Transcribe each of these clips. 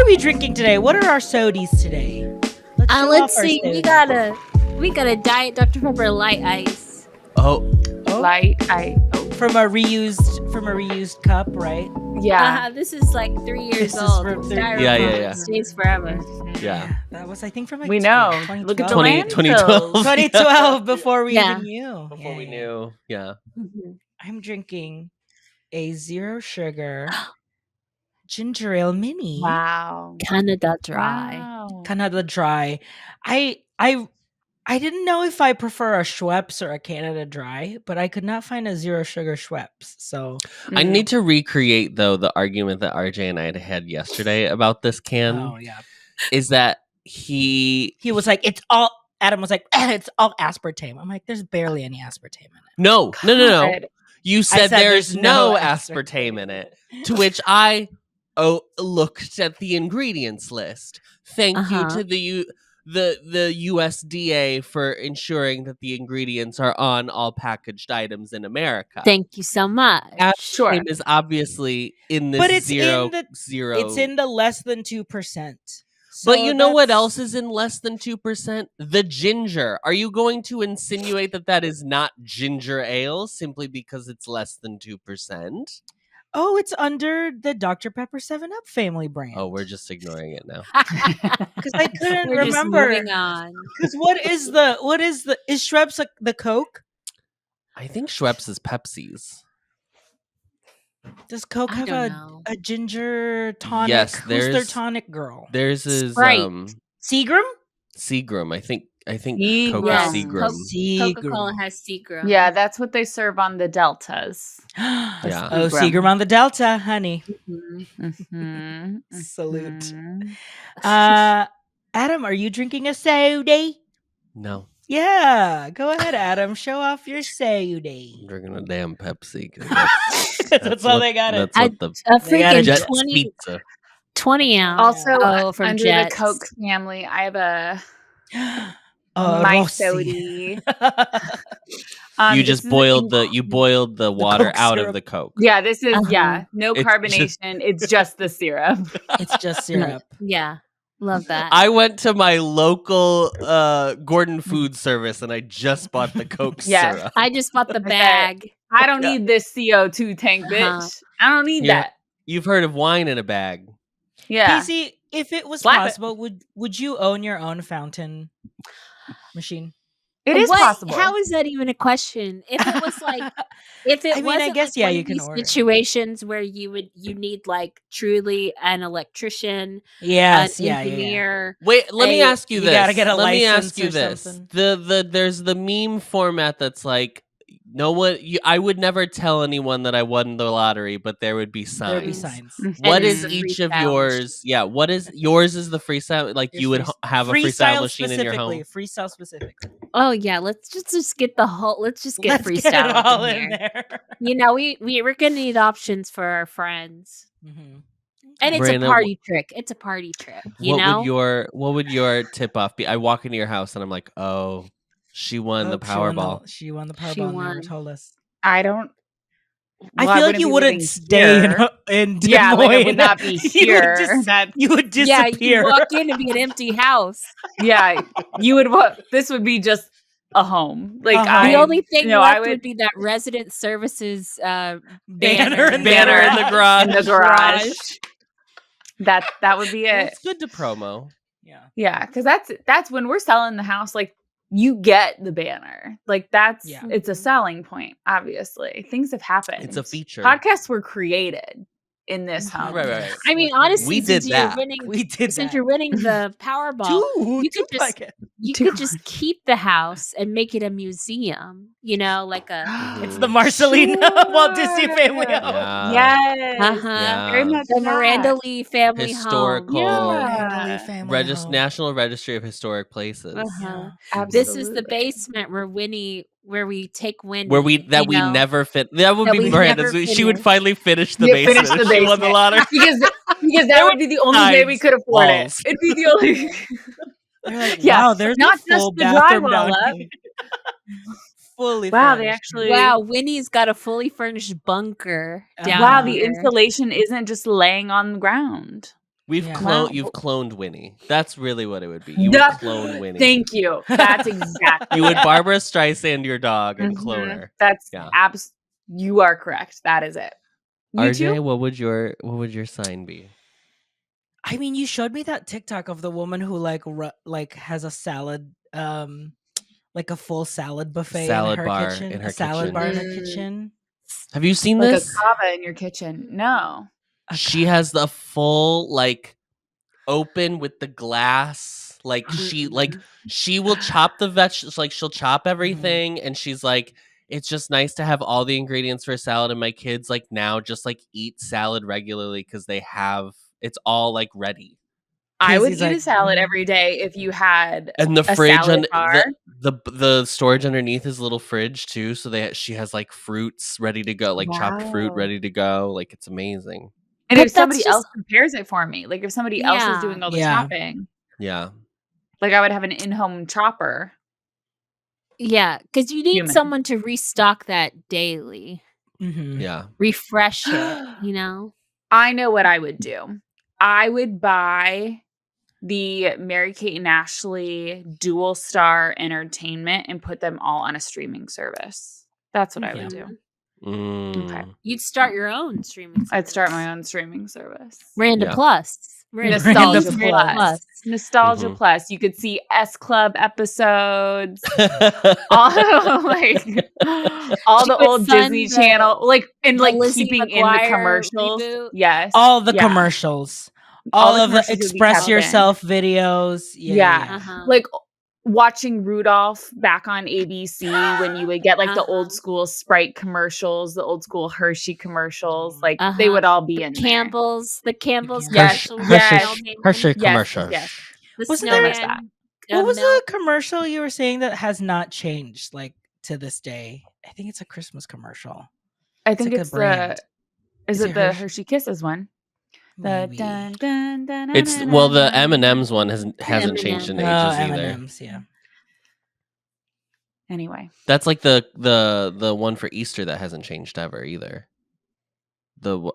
we drinking today? What are our sodies today? Let's see. We got a Diet Dr. Pepper light ice. Oh. Light ice. From a reused cup, right? Yeah. This is like 3 years old. Yeah. Stays forever. Yeah. That was, I think, from like we know. 2012. Look at the 2012. 2012 before we even knew. Before we knew. Yeah. Mm-hmm. I'm drinking a 0 sugar ginger ale mini. Wow. Canada Dry. Wow. Canada Dry. I didn't know if I prefer a Schweppes or a Canada Dry, but I could not find a 0 sugar Schweppes. So I need to recreate though the argument that RJ and I had yesterday about this can. Oh yeah. Is that he was like, Adam was like, it's all aspartame. I'm like, there's barely any aspartame in it. No. You said there's no aspartame in it. To which I looked at the ingredients list. Thank you to the USDA for ensuring that the ingredients are on all packaged items in America. Thank you so much. Aspartame is obviously in this But it's zero. It's in the less than 2%. So But you know what else is in less than 2%? The ginger. Are you going to insinuate that is not ginger ale simply because it's less than 2%? Oh, it's under the Dr. Pepper 7-Up family brand. Oh, we're just ignoring it now. Because I couldn't We're remember. just moving on. Because is Schweppes the Coke? I think Schweppes is Pepsi's. Does Coke have a ginger tonic? Yes, who's their tonic girl? Theirs is Seagram? Seagram. I think Seagram. Coke is Seagram. Coca-Cola has Seagram. Yeah, that's what they serve on the Deltas. Yeah. Oh, Seagram on the Delta, honey. Mm-hmm. Salute. Mm-hmm. Adam, are you drinking a soda? No. Yeah, go ahead, Adam. Show off your soda. I'm drinking a damn Pepsi. That's all they got. A freaking Jets 20 ounce. Also, from under Jets. the Coke family, I have a my Rossi. soda. You just boiled the water Coke out syrup. of the Coke. Yeah, this is no It's carbonation. It's just the syrup. It's just syrup. Yeah. Love that. I went to my local Gordon food service and I just bought the Coke syrup. I just bought the bag. I don't need this CO2 tank, bitch. I don't need that. You've heard of wine in a bag. Yeah. PC, if it was Slap possible, would you own your own fountain machine? It is possible. How is that even a question? If it was like, I guess like you can order situations where you need like truly an electrician, yes, an engineer. Wait, let me ask you this. You gotta get a let me license ask you or this. something. There's the meme format that's like, I would never tell anyone that I won the lottery, but there would be signs. There would be signs. What And is it's a each free of style yours? Yeah, what is yours? Is the freestyle like you would have a freestyle machine in your home? Freestyle specifically. Oh yeah, let's just get the whole. Let's just get freestyle get it all in in there. You know, we're gonna need options for our friends, Mm-hmm. and it's Brandon, a party trick. It's a party trick. What would your tip off be? I walk into your house and I'm like, oh, she won the Powerball. She won the Powerball. Never told us. I don't. I feel like you wouldn't stay in Des Moines. Yeah, like I would not be here. You would disappear. Yeah, you walk in and be an empty house. Yeah, you would. This would be just a home. Like the only thing left would would be that resident services banner in in the garage. In the garage. That would be it. It's good to promo. Yeah, because that's when we're selling the house. Like you get the banner. Like it's a selling point. Obviously, things have happened. It's a feature. Podcasts were created in this home. Right. I mean, honestly, we did that. Since you're winning the Powerball, you could just keep the house and make it a museum. You know, like it's the Marcelino Walt Disney family home. Yes, very much the Miranda Lee family historical home. National Registry of Historic Places. This is the basement where we take Winnie. We never fit. That would be Miranda's. She would finally finish the basement. She won the lottery because that would be the only way we could afford it. It'd be the only. Wow, there's not a full just the bathroom drywall down up. here. Fully wow, furnished. they actually. Wow, Winnie's got a fully furnished bunker down Wow, here. the insulation isn't just laying on the ground. You've cloned Winnie. That's really what it would be. You would clone Winnie. Thank you. That's exactly. You would Barbara Streisand your dog and clone her. That's you are correct. That is it. RJ, what would your sign be? I mean, you showed me that TikTok of the woman who like has a salad, like a full salad buffet salad in her bar kitchen, in her salad kitchen. bar in her kitchen. Have you seen like this? a kava in your kitchen? No. She has the full open with the glass. She will chop the vegetables. Like she'll chop everything, and she's like, it's just nice to have all the ingredients for a salad. And my kids now just eat salad regularly because they have it's all ready. I would eat a salad every day if you had the fridge salad bar. The storage underneath is a little fridge too, so she has fruits ready to go, chopped fruit ready to go. It's amazing. And if somebody else prepares it for me, if somebody else is doing all the chopping, I would have an in-home chopper. Yeah, because you need someone to restock that daily. Mm-hmm. Yeah, refresh it. I know what I would do. I would buy the Mary-Kate and Ashley Dual Star Entertainment and put them all on a streaming service. That's what I would do. Okay. You'd start your own streaming service. I'd start my own streaming service. Randa Plus. Nostalgia Plus. Nostalgia Plus. You could see S Club episodes. all the old Disney Channel. Keeping in the commercials. Reboot. Yes. All the commercials. All of the Express Yourself videos. Yeah. Watching Rudolph back on ABC when you would get the old school Sprite commercials, the old school Hershey commercials, they would all be in Campbell's, the Campbell's, Hershey commercials. Yes. Wasn't there that? What was the commercial you were saying that has not changed to this day? I think it's a Christmas commercial. I think it's the Hershey Kisses one? It's the M&M's one hasn't changed in ages either. M&M's, yeah. Anyway, that's the one for Easter that hasn't changed ever either. The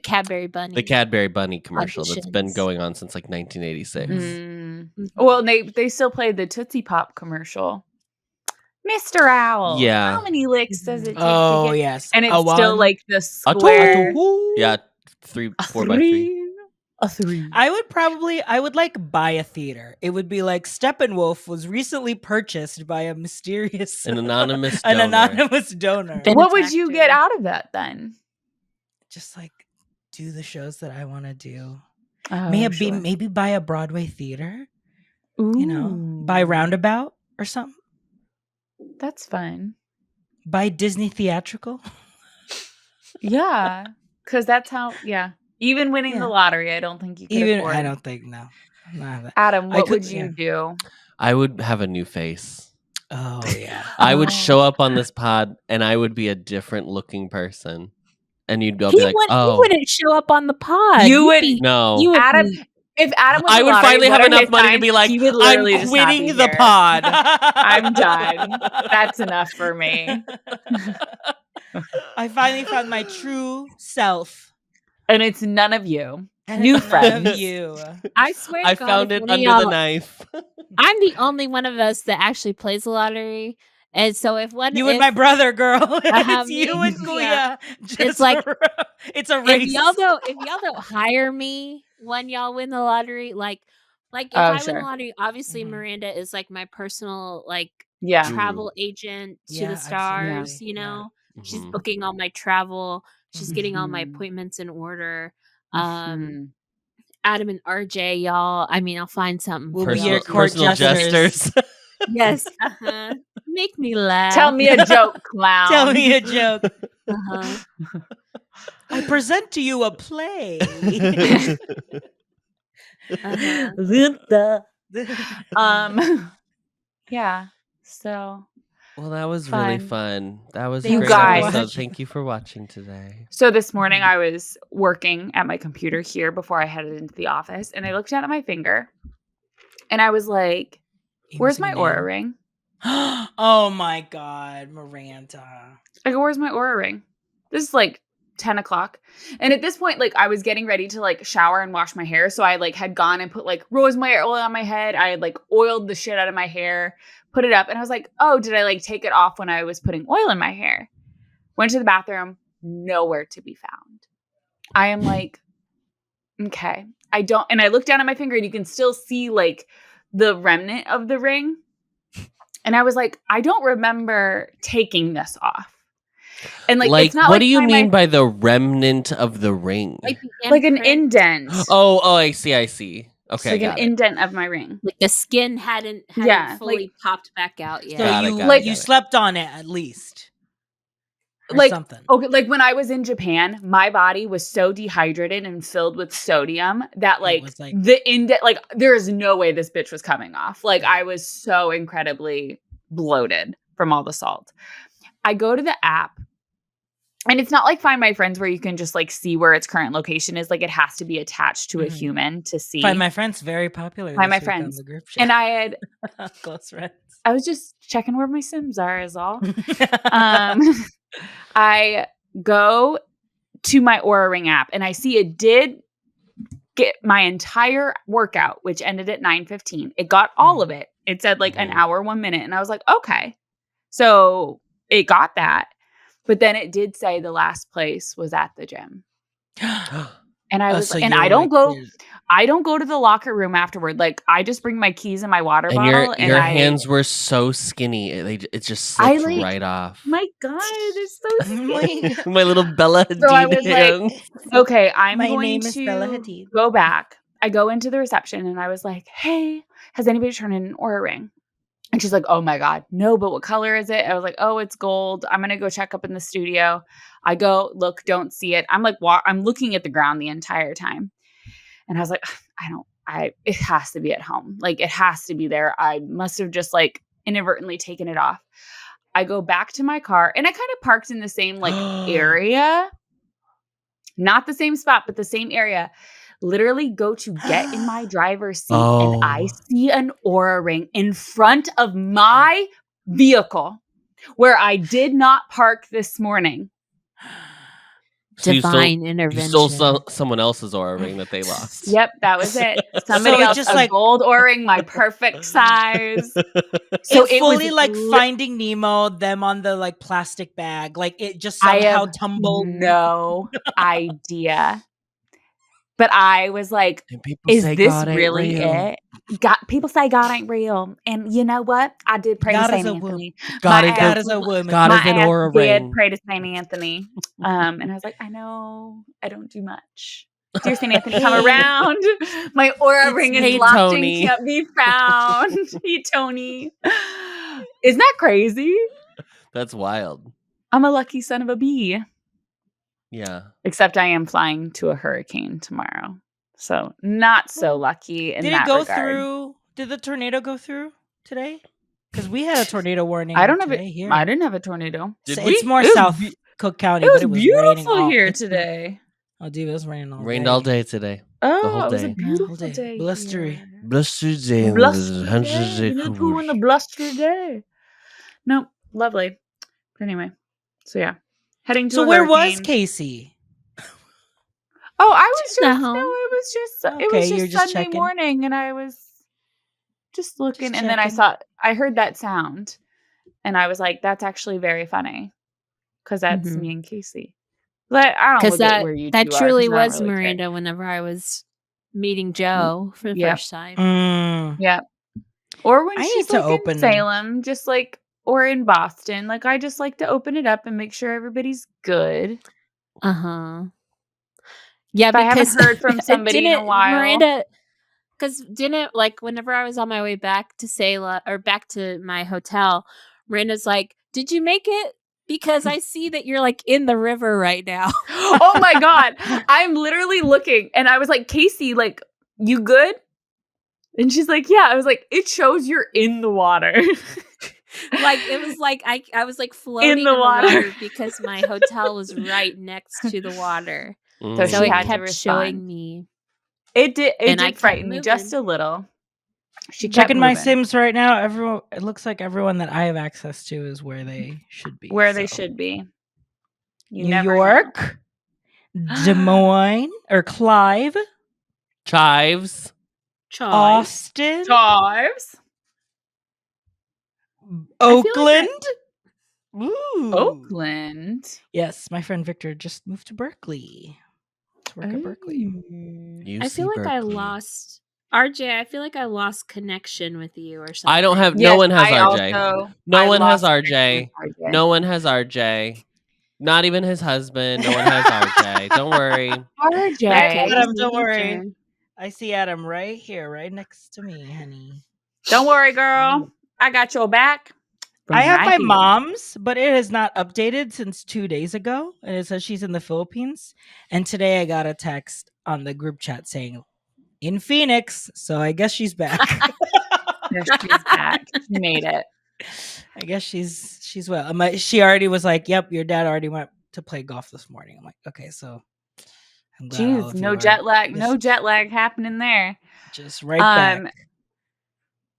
Cadbury Bunny. The Cadbury Bunny commercial that's been going on since 1986. Mm-hmm. Well, they still play the Tootsie Pop commercial. Mr. Owl. Yeah. How many licks does it take to get? Yes. And it's still the square. Yeah. 4 by 3. A 3. I would buy a theater. It would be Steppenwolf was recently purchased by a mysterious an anonymous donor. What would you get out of that then? Just do the shows that I want to do. Oh, maybe buy a Broadway theater. Ooh. Buy Roundabout or something. That's fun. Buy Disney theatrical. Yeah. Because that's how, even winning the lottery, I don't think you could afford. I don't think, no. Adam, what would you do? I would have a new face. Oh, yeah. I would show up on this pod, and I would be a different looking person. And you'd be like, you wouldn't show up on the pod. You would. No. Adam, if Adam was I would finally have enough money to be like, I'm quitting the pod. I'm done. That's enough for me. I finally found my true self. And it's none of you. New friends. None of you. I swear I found it under the knife. I'm the only one of us that actually plays the lottery. And so if and my brother, girl. It's you and Kuya. It's it's a race. If y'all don't hire me when y'all win the lottery, if I win the lottery, obviously Miranda is my personal travel agent to the stars, She's booking all my travel. She's getting all my appointments in order. Adam and RJ, y'all. I mean, I'll find something. We'll be your personal jesters. Yes. Make me laugh. Tell me a joke, clown. Tell me a joke. I present to you a play. Yeah. So. Well, that was really fun. That was a great episode. Thank you for watching today. So this morning I was working at my computer here before I headed into the office, and I looked down at my finger, and I was like, "Where's my Oura ring?" Oh my God, Miranda! I go, "Where's my Oura ring?" This is 10 o'clock. And at this point, like I was getting ready to like shower and wash my hair. So I like had gone and put like rosemary oil on my head. I had like oiled the shit out of my hair, put it up. And I was like, oh, did I like take it off when I was putting oil in my hair? Went to the bathroom, nowhere to be found. I am like, okay, and I look down at my finger and you can still see like the remnant of the ring. And I was like, I don't remember taking this off. And like it's not what do you mean by the remnant of the ring? Like an indent. Oh, I see. Okay, it's like an indent of my ring. Like the skin hadn't fully popped back out yet. So you slept on it at least. Or something. Okay, like when I was in Japan, my body was so dehydrated and filled with sodium that the indent, like there is no way this bitch was coming off. Like I was so incredibly bloated from all the salt. I go to the app. And it's not like Find My Friends where you can just like see where its current location is. Like it has to be attached to a human to see. Find My Friends, very popular. Find My Friends. The group chat. And I had close friends. I was just checking where my Sims are is all. I go to my Oura Ring app and I see it did get my entire workout, which ended at 9:15. It got all of it. It said like an hour, 1 minute. And I was like, okay. So it got that. But then it did say the last place was at the gym. And I was and I don't go to the locker room afterward. Like I just bring my keys and my water bottle. And your hands were so skinny. It just slipped right off. My God, it's so skinny. My little Bella Hadid so I was hands. Like, okay, I'm my going name to is Bella Hadid. Go back. I go into the reception and I was like, hey, has anybody turned in an Oura Ring? And she's like, oh my God, no, but what color is it? I was like, oh, it's gold. I'm going to go check up in the studio. I go, look, don't see it. I'm like, I'm looking at the ground the entire time. And I was like, it has to be at home. Like it has to be there. I must have just like inadvertently taken it off. I go back to my car and I kind of parked in the same like area, not the same spot, but the same area. Literally go to get in my driver's seat and I see an Oura Ring in front of my vehicle where I did not park this morning. So Divine intervention. You stole someone else's Oura Ring that they lost. Yep, that was it. Somebody else just a gold Oura Ring, my perfect size. So it fully was like Finding Nemo, them on the like plastic bag. Like it just somehow tumbled. No idea. But I was like, is this really it? People say God ain't real. And you know what? I did pray to St. Anthony. God is a woman. God is an Oura Ring. Did pray to St. Anthony. And I was like, I know I don't do much. Dear St. Anthony, come around. My Oura Ring is locked Tony. and can't be found. Hey, Tony. Isn't that crazy? That's wild. I'm a lucky son of a bee. Yeah. Except I am flying to a hurricane tomorrow. So not so lucky in that regard. Did the tornado go through today? Because we had a tornado warning. I didn't have a tornado. It's more South Cook County, but it was beautiful here today. Oh, dude, it was raining all day. Rained all day today. Oh, the whole day. It was a beautiful day. Blustery. Blustery day. Who in the blustery day? Nope. Lovely. But anyway. So yeah. Heading to So where was Casey? Oh, I was just home. No, it was just Sunday checking. morning, and I was just looking, and then I heard that sound, and I was like, "That's actually very funny," because that's me and Casey. But I don't know where you that two truly are, was really Miranda. care. Whenever I was meeting Joe for the first time, yeah, or when I she's need to like open in Salem, just like. Or in Boston. Like, I just like to open it up and make sure everybody's good. Uh-huh. Yeah, if I haven't heard from somebody in a while. Miranda, because whenever I was on my way back to Salem, or back to my hotel, Miranda's like, did you make it? Because I see that you're, like, in the river right now. Oh, my God. I'm literally looking. And I was like, Casey, like, you good? And she's like, yeah. I was like, it shows you're in the water. Like it was like I was like floating in the water because my hotel was right next to the water. So it had kept showing me. It did frighten me just a little. She kept checking my moving. Sims right now. It looks like everyone that I have access to is where they should be. They should be. New York, Des Moines or Clive, Chives, Austin, Chives, Oakland. Ooh. Oakland. Yes, my friend Victor just moved to Berkeley to work at Berkeley. I feel like I lost RJ. I feel like I lost connection with you or something. I don't have. Yes, no one has RJ. No one has lost RJ. No one has RJ. Not even his husband. No one has RJ. Don't worry. RJ. Adam, don't worry. I see Adam right here, right next to me, honey. Don't worry, girl. I got your back. I have my mom's, but it has not updated since 2 days ago. And it says she's in the Philippines. And today I got a text on the group chat saying, in Phoenix. So I guess she's back. Yes, she's back. She made it. I guess she's well. She already was like, yep, your dad already went to play golf this morning. I'm like, okay, so I'm glad. Jeez, no jet lag. No jet lag happening there. Just right back.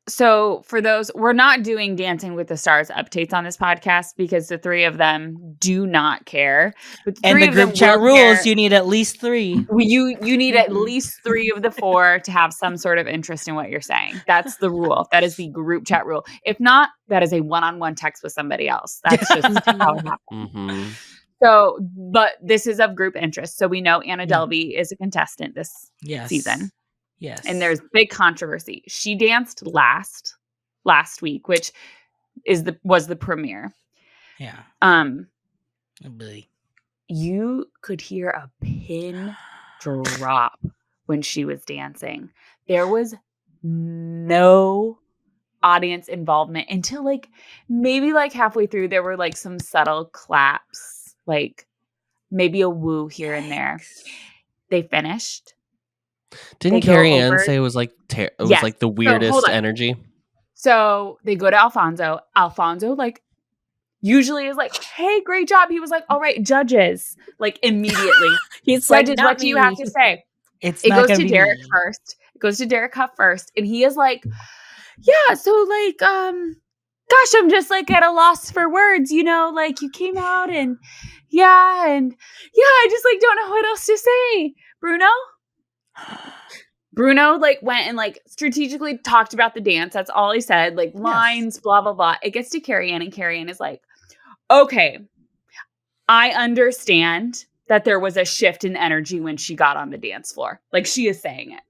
So for those, we're not doing Dancing with the Stars updates on this podcast because the three of them do not care. But the group chat rules, you need at least 3. You need at least 3 of the 4 to have some sort of interest in what you're saying. That's the rule. That is the group chat rule. If not, that is a one-on-one text with somebody else. That's just how it happens. Mm-hmm. So, but this is of group interest. So we know Anna Delvey is a contestant this season. Yes. And there's big controversy. She danced last week, which was the premiere. Yeah. You could hear a pin drop when she was dancing. There was no audience involvement until maybe halfway through. There were some subtle claps, maybe a woo here and there. They finished. Didn't Carrie Ann say it was the weirdest energy? So they go to Alfonso. Alfonso usually is hey, great job. He was all right, judges, immediately. He's judges, what do you have to say? It goes to Derek first. It goes to Derek Huff first, and he is yeah. So gosh, I'm just at a loss for words. You came out and I just don't know what else to say, Bruno. Bruno went and strategically talked about the dance. That's all he said. Lines, blah, blah, blah. It gets to Carrie Ann, and Carrie Ann is okay, I understand that there was a shift in energy when she got on the dance floor. She is saying it.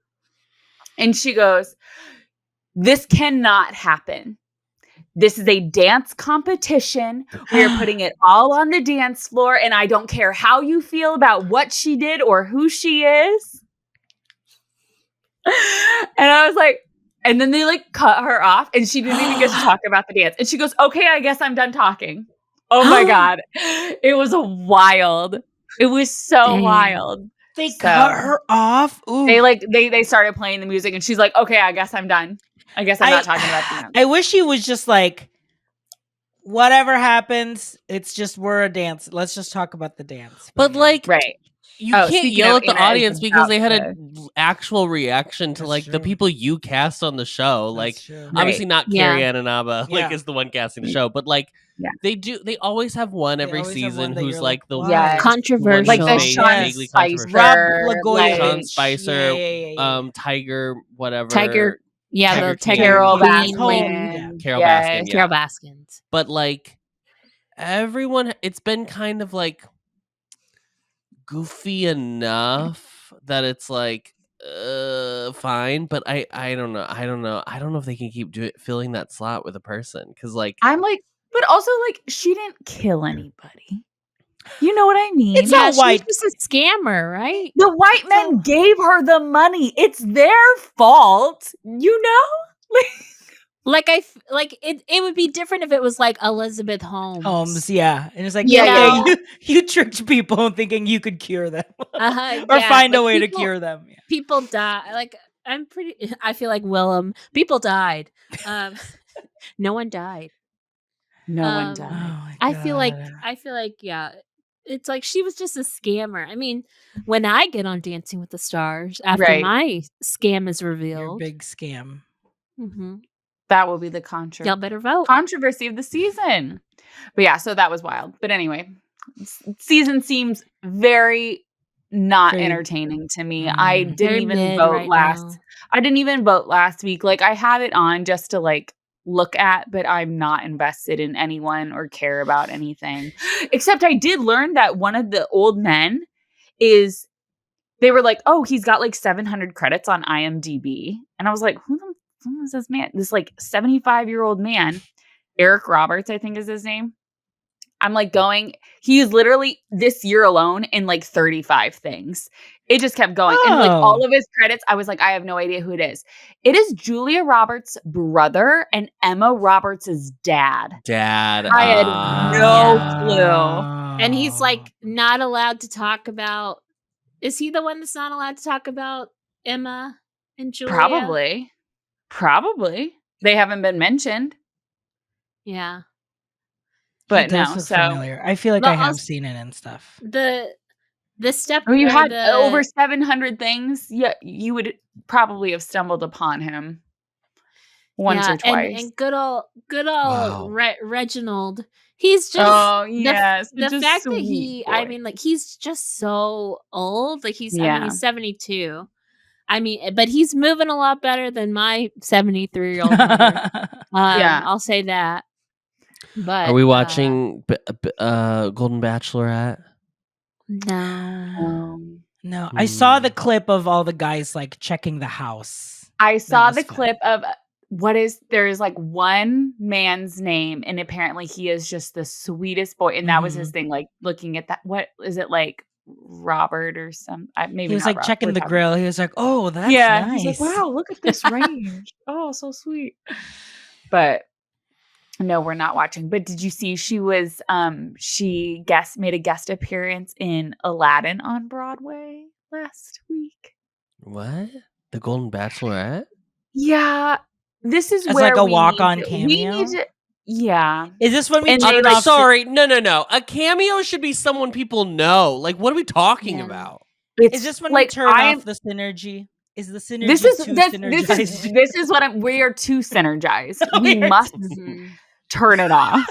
And she goes, this cannot happen. This is a dance competition. We are putting it all on the dance floor, and I don't care how you feel about what she did or who she is. And I was and then they cut her off, and she didn't even get to talk about the dance. And she goes, okay, I guess I'm done talking. Oh my God. It was wild. It was so wild. They cut her off. Ooh. They started playing the music, and she's okay, I guess I'm done. I guess I'm not talking about the dance. I wish he was just whatever happens, it's just we're a dance. Let's just talk about the dance. But right. You can't yell at the audience because they had an actual reaction to the people you cast on the show. Obviously not Carrie Ann and Abba is the one casting the show, but they do. They always have one every season who's the controversial, the Sean Spicer, Sean Spicer, Tiger, whatever, Tiger. Yeah, the Carol Baskin. Carol Baskin. Carol Baskin. But everyone, it's been kind of goofy enough that it's fine, but I don't know. I don't know if they can keep filling that slot with a person because I'm but also she didn't kill anybody. You know what I mean? It's not white. She's just a scammer, right? The white men gave her the money. It's their fault. You know? It would be different if it was Elizabeth Holmes. Yeah. And it's you tricked people thinking you could cure them. Or find a way to cure them. Yeah. People die. I feel like Willem. People died. No one died. No one died. Oh I feel like yeah. It's she was just a scammer. I mean, when I get on Dancing with the Stars, after my scam is revealed. Your big scam. Mm-hmm. That will be the Y'all better vote. Controversy of the season. But yeah, so that was wild. But anyway, season seems very not entertaining to me. I didn't even vote last. I didn't even vote last week. Like, I have it on just to like look at, but I'm not invested in anyone or care about anything. Except I did learn that one of the old men they were like, oh, he's got like 700 credits on IMDb. And I was like, who is this man? This like 75-year-old man, Eric Roberts, I think is his name. I'm like he is literally this year alone in like 35 things. It just kept going. And like all of his credits, I was like, I have no idea who it is. It is Julia Roberts' brother and Emma Roberts' dad. I had no clue. And he's like not allowed to talk about, is he the one that's not allowed to talk about Emma and Julia? Probably. They haven't been mentioned. Yeah. But no, so familiar. I feel like I have seen it and stuff. The step you had over 700 things. Yeah, you would probably have stumbled upon him once or twice. And good old Reginald. He's just the fact that I mean, like, he's just so old. Like he's 72. I mean, but he's moving a lot better than my 73-year-old mother. I'll say that. But are we watching Golden Bachelorette? No. I saw the clip of all the guys like checking the house. I saw the clip of there's like one man's name, and apparently he is just the sweetest boy, and that was his thing. Like looking at that, what is it like? Robert or some? Maybe he was like checking the grill. He was like, "Oh, that's nice." He's like, "Wow, look at this range. Oh, so sweet." But no, we're not watching. But did you see she was she made a guest appearance in Aladdin on Broadway last week? What? The Golden Bachelorette? Yeah. This is as where like a walk-on cameo. Is this when we sorry, no. A cameo should be someone people know. Like, what are we talking about? Is this when we turn off the synergy? Is the synergy synergized? This is what we are too synergized. We must turn it off.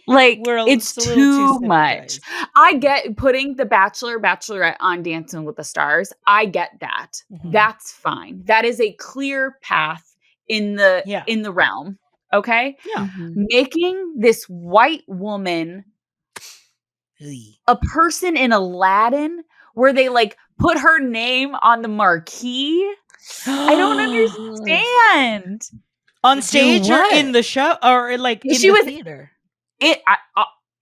Like, it's too much. I get putting the Bachelorette on Dancing with the Stars. I get that. That's fine. That is a clear path in the realm. Okay? Yeah. Making this white woman a person in Aladdin where they like put her name on the marquee. I don't understand. On stage or in the show or like in the theater?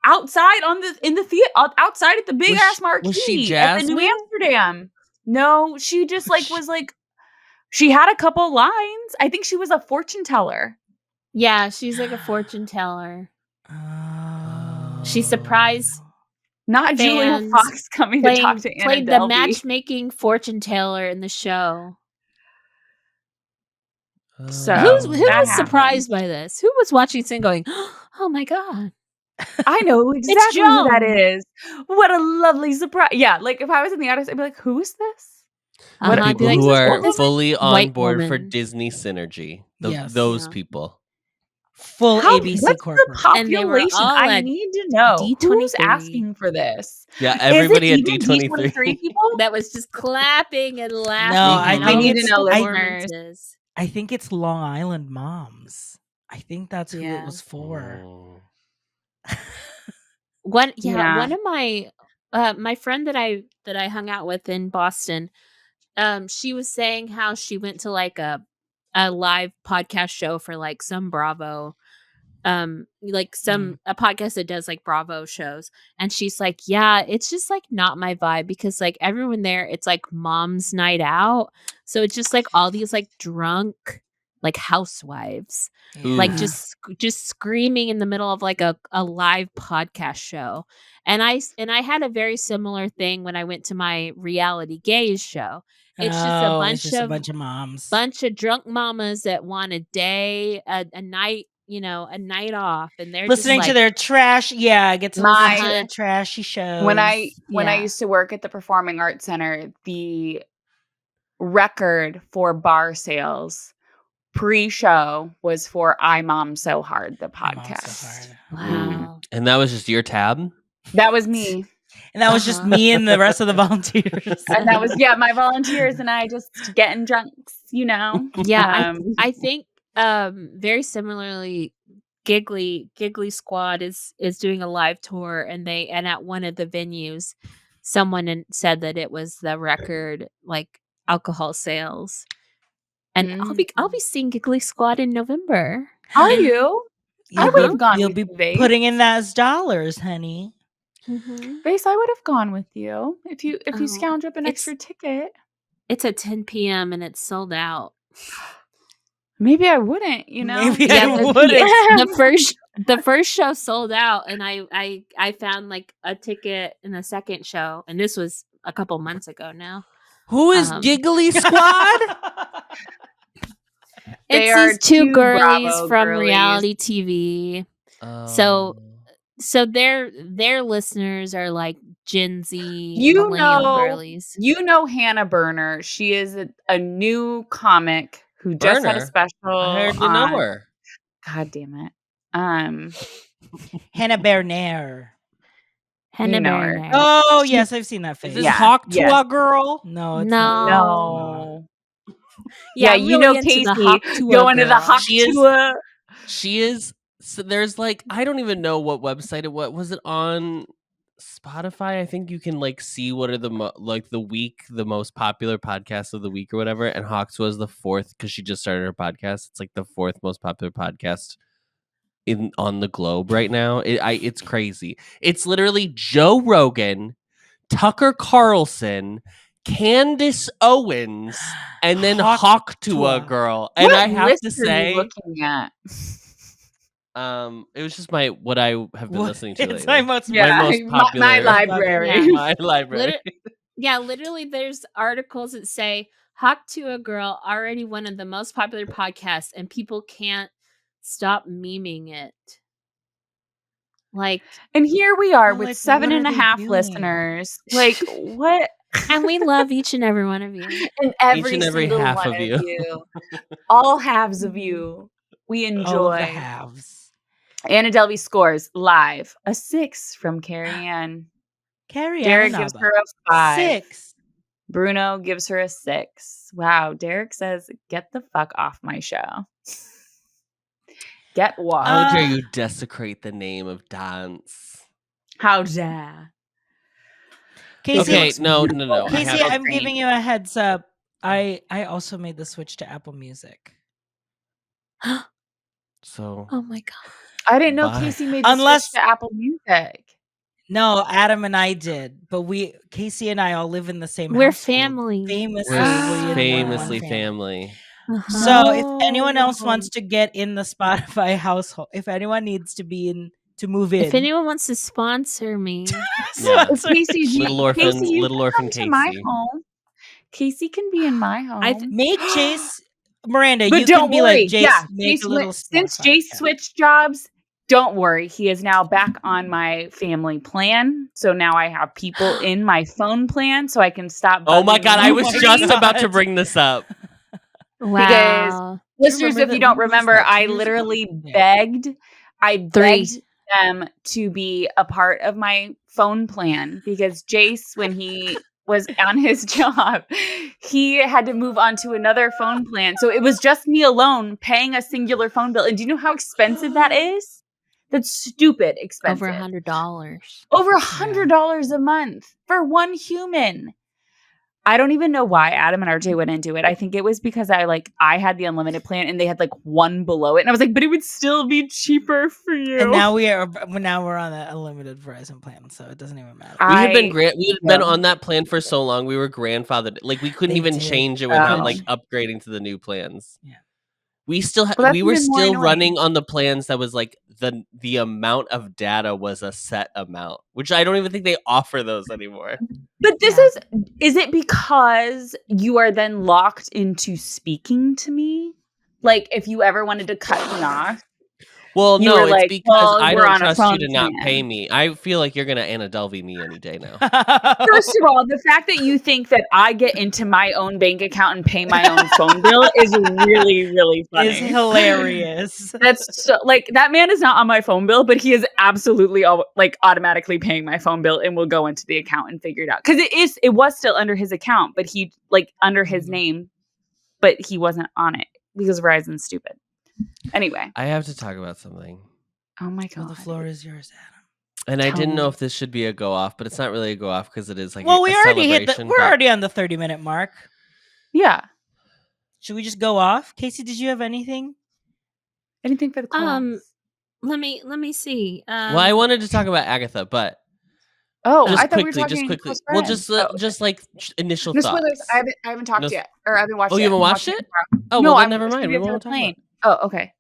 Outside in the theater, outside at the big ass marquee was she at the New Amsterdam. No, she just was like she had a couple lines. I think she was a fortune teller. Yeah, she's like a fortune teller. She surprised not Julia Fox coming to talk to Anna played Delvey. The matchmaking fortune teller in the show. So who was surprised by this? Who was watching this and going, "Oh my god, I know exactly who that is! What a lovely surprise!" Yeah, like if I was in the audience, I'd be like, "Who is this?" People who are fully on board for Disney synergy. Those people. Full ABC corporate. The population? I need to know. Who's asking for this? Yeah, everybody at D23 people that was just clapping and laughing. No, I need to know listeners. I think it's Long Island moms. I think that's who it was for. One of my friend that I hung out with in Boston, she was saying how she went to like a live podcast show for like some Bravo, a podcast that does like Bravo shows, and she's like, yeah, it's just like not my vibe because like everyone there, it's like mom's night out, so it's just like all these like drunk like housewives, like just screaming in the middle of like a live podcast show. And I had a very similar thing when I went to my reality gaze show. It's just a bunch of moms, bunch of drunk mamas that want a day, a night, a night off, and they're listening just to their trash. Yeah, get to listen to their trashy shows. When I used to work at the Performing Arts Center, the record for bar sales pre-show was for I Mom So Hard, the podcast. Wow. And that was just your tab? That was me. And that was just me and the rest of the volunteers. And that was, my volunteers and I just getting drunks, Yeah, I think very similarly, Giggly Squad is doing a live tour, and at one of the venues, someone said that it was the record like alcohol sales. And I'll be seeing Giggly Squad in November. Are you? I would have gone. You'll be putting in those dollars, honey. Base, I would have gone with you if you scrounge up an extra ticket. It's at 10 p.m. and it's sold out. Maybe I wouldn't, Maybe I wouldn't. The first show sold out, and I found like a ticket in the second show, and this was a couple months ago now. Who is Giggly Squad? It's these two girlies from reality TV. So their listeners are like Gen Z, millennial girlies. Hannah Berner. She is a new comic who just had a special. I heard you know her. God damn it. Hannah Berner. Hannah Berner. Oh, yes, I've seen that face. Is this Hawk to a girl? No, it's no. Yeah, Casey going to the Hawk tour. She is. So there's like, I don't even know what website it was. It on Spotify? I think you can like see what are the the most popular podcasts of the week or whatever. And Hawks was the fourth because she just started her podcast. It's like the fourth most popular podcast on the globe right now. It's crazy. It's literally Joe Rogan, Tucker Carlson, Candace Owens, and then Hawk to a girl. And I have to say, looking at. It was just what I have been listening to lately. It's my most popular. My library. My library. Literally, there's articles that say Hawk to a Girl, already one of the most popular podcasts, and people can't stop memeing it. Like, and here we are with 7.5 listeners. Like, what? And we love each and every one of you. And every half of you. All halves of you. We enjoy. All of the halves. Anna Delvey scores live a 6 from Carrie Ann. Derek gives her a 5. 6. Bruno gives her a 6. Wow. Derek says, "Get the fuck off my show." Get what? How dare you desecrate the name of dance? How dare? Casey, okay, no. Casey, I'm giving you a heads up. I also made the switch to Apple Music. So. Oh my god. I didn't know Casey made the switch to Apple Music. No, Adam and I did, but Casey and I all live in the same house. We're family. Famously family. So if anyone else wants to get in the Spotify household, if anyone needs to move in, if anyone wants to sponsor me, Little orphan Casey. My home. Casey can be in my home. Make Jace. Miranda, but you don't can be worry. like Jace. Since Jace switched jobs, don't worry. He is now back on my family plan. So now I have people in my phone plan, so I can stop. Oh my god! I was just about to bring this up. Wow. Because listeners, if you don't remember, I literally begged them to be a part of my phone plan because Jace, when he was on his job, he had to move on to another phone plan. So it was just me alone paying a singular phone bill. And do you know how expensive that is? That's stupid expensive. Over $100. Over $100 a month for one human. I don't even know why Adam and RJ went into it. I think it was because I had the unlimited plan and they had like one below it. And I was like, but it would still be cheaper for you. And now we're on the unlimited Verizon plan, so it doesn't even matter. We had been on that plan for so long. We were grandfathered. Like we couldn't even change it without upgrading to the new plans. Yeah. We still we were still running on the plans that was like the amount of data was a set amount, which I don't even think they offer those anymore. But this is it because you are then locked into speaking to me? Like if you ever wanted to cut me off? Well, You no, were it's like, because I we're don't on a trust you phone to not plan. pay me. I feel like you're going to Anna Delvey me any day now. First of all, the fact that you think that I get into my own bank account and pay my own phone bill is really, really funny. Is hilarious. That's so, like, that man is not on my phone bill, but he is absolutely like automatically paying my phone bill and will go into the account and figure it out. Because it was still under his account, but he like under his name, but he wasn't on it because Verizon's stupid. Anyway, I have to talk about something. Oh my god, well, the floor is yours, Adam. And I didn't know if this should be a go off, but it's not really a go off because it is like we already we're already on the 30-minute mark. Yeah. Should we just go off? Casey, did you have anything? Anything for the class? Let me see. Well, I wanted to talk about Agatha, but I thought quickly, we were talking just quickly. Well, just like initial no thoughts. spoilers. I haven't talked yet, or I haven't watched. Oh, you haven't watched it? Oh, no, well, then never mind. We won't talk about it. Oh, okay.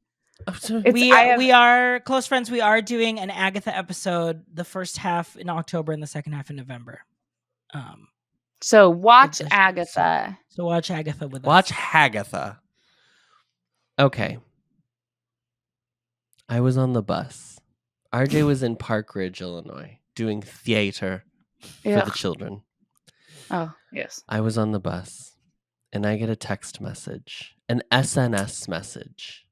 We are close friends. We are doing an Agatha episode the first half in October and the second half in November. So watch Agatha. So watch Agatha with us. Watch Hagatha. Okay. I was on the bus. RJ was in Park Ridge, Illinois, doing theater for the children. Oh, yes. I was on the bus, and I get a text message, an SNS message.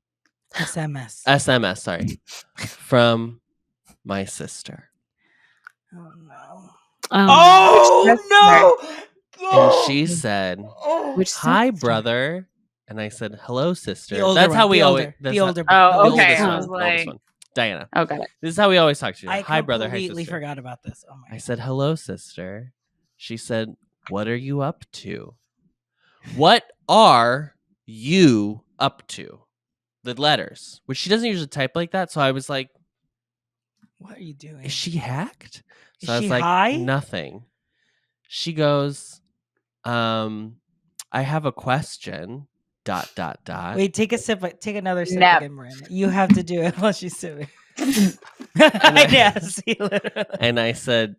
SMS, sorry, from my sister. Oh, no. No! And she said, "Hi, brother." And I said, "Hello, sister." That's how we always. The older. Oh, okay. The oldest one. Diana. Okay. This is how we always talk to you. I Hi, brother. Hi, completely sister. forgot about this. Oh my. I said, "Hello, sister." She said, "What are you up to?" What are you up to? The letters, which she doesn't usually type like that. So I was like, "What are you doing? Is she hacked?" So I was she like, high? Nothing. She goes, I have a question. ... Wait, take a sip. Take another sip Nap. again, Miranda. You have to do it while she's sipping. Yes, and I said,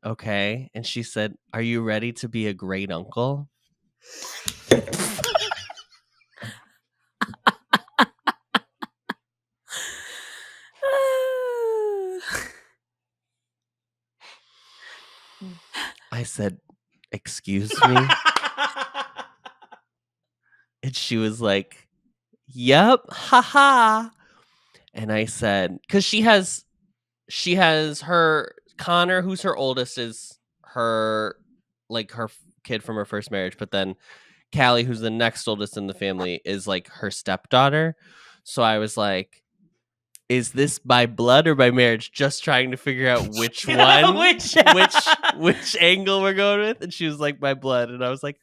"Okay." And she said, "Are you ready to be a great uncle?" I said, "Excuse me?" And she was like, "Yep, haha." And I said, because she has her Connor, who's her oldest, is her kid from her first marriage, but then Callie, who's the next oldest in the family, is like her stepdaughter. So I was like, is this by blood or by marriage? Just trying to figure out which one, which angle we're going with. And she was like, by blood. And I was like,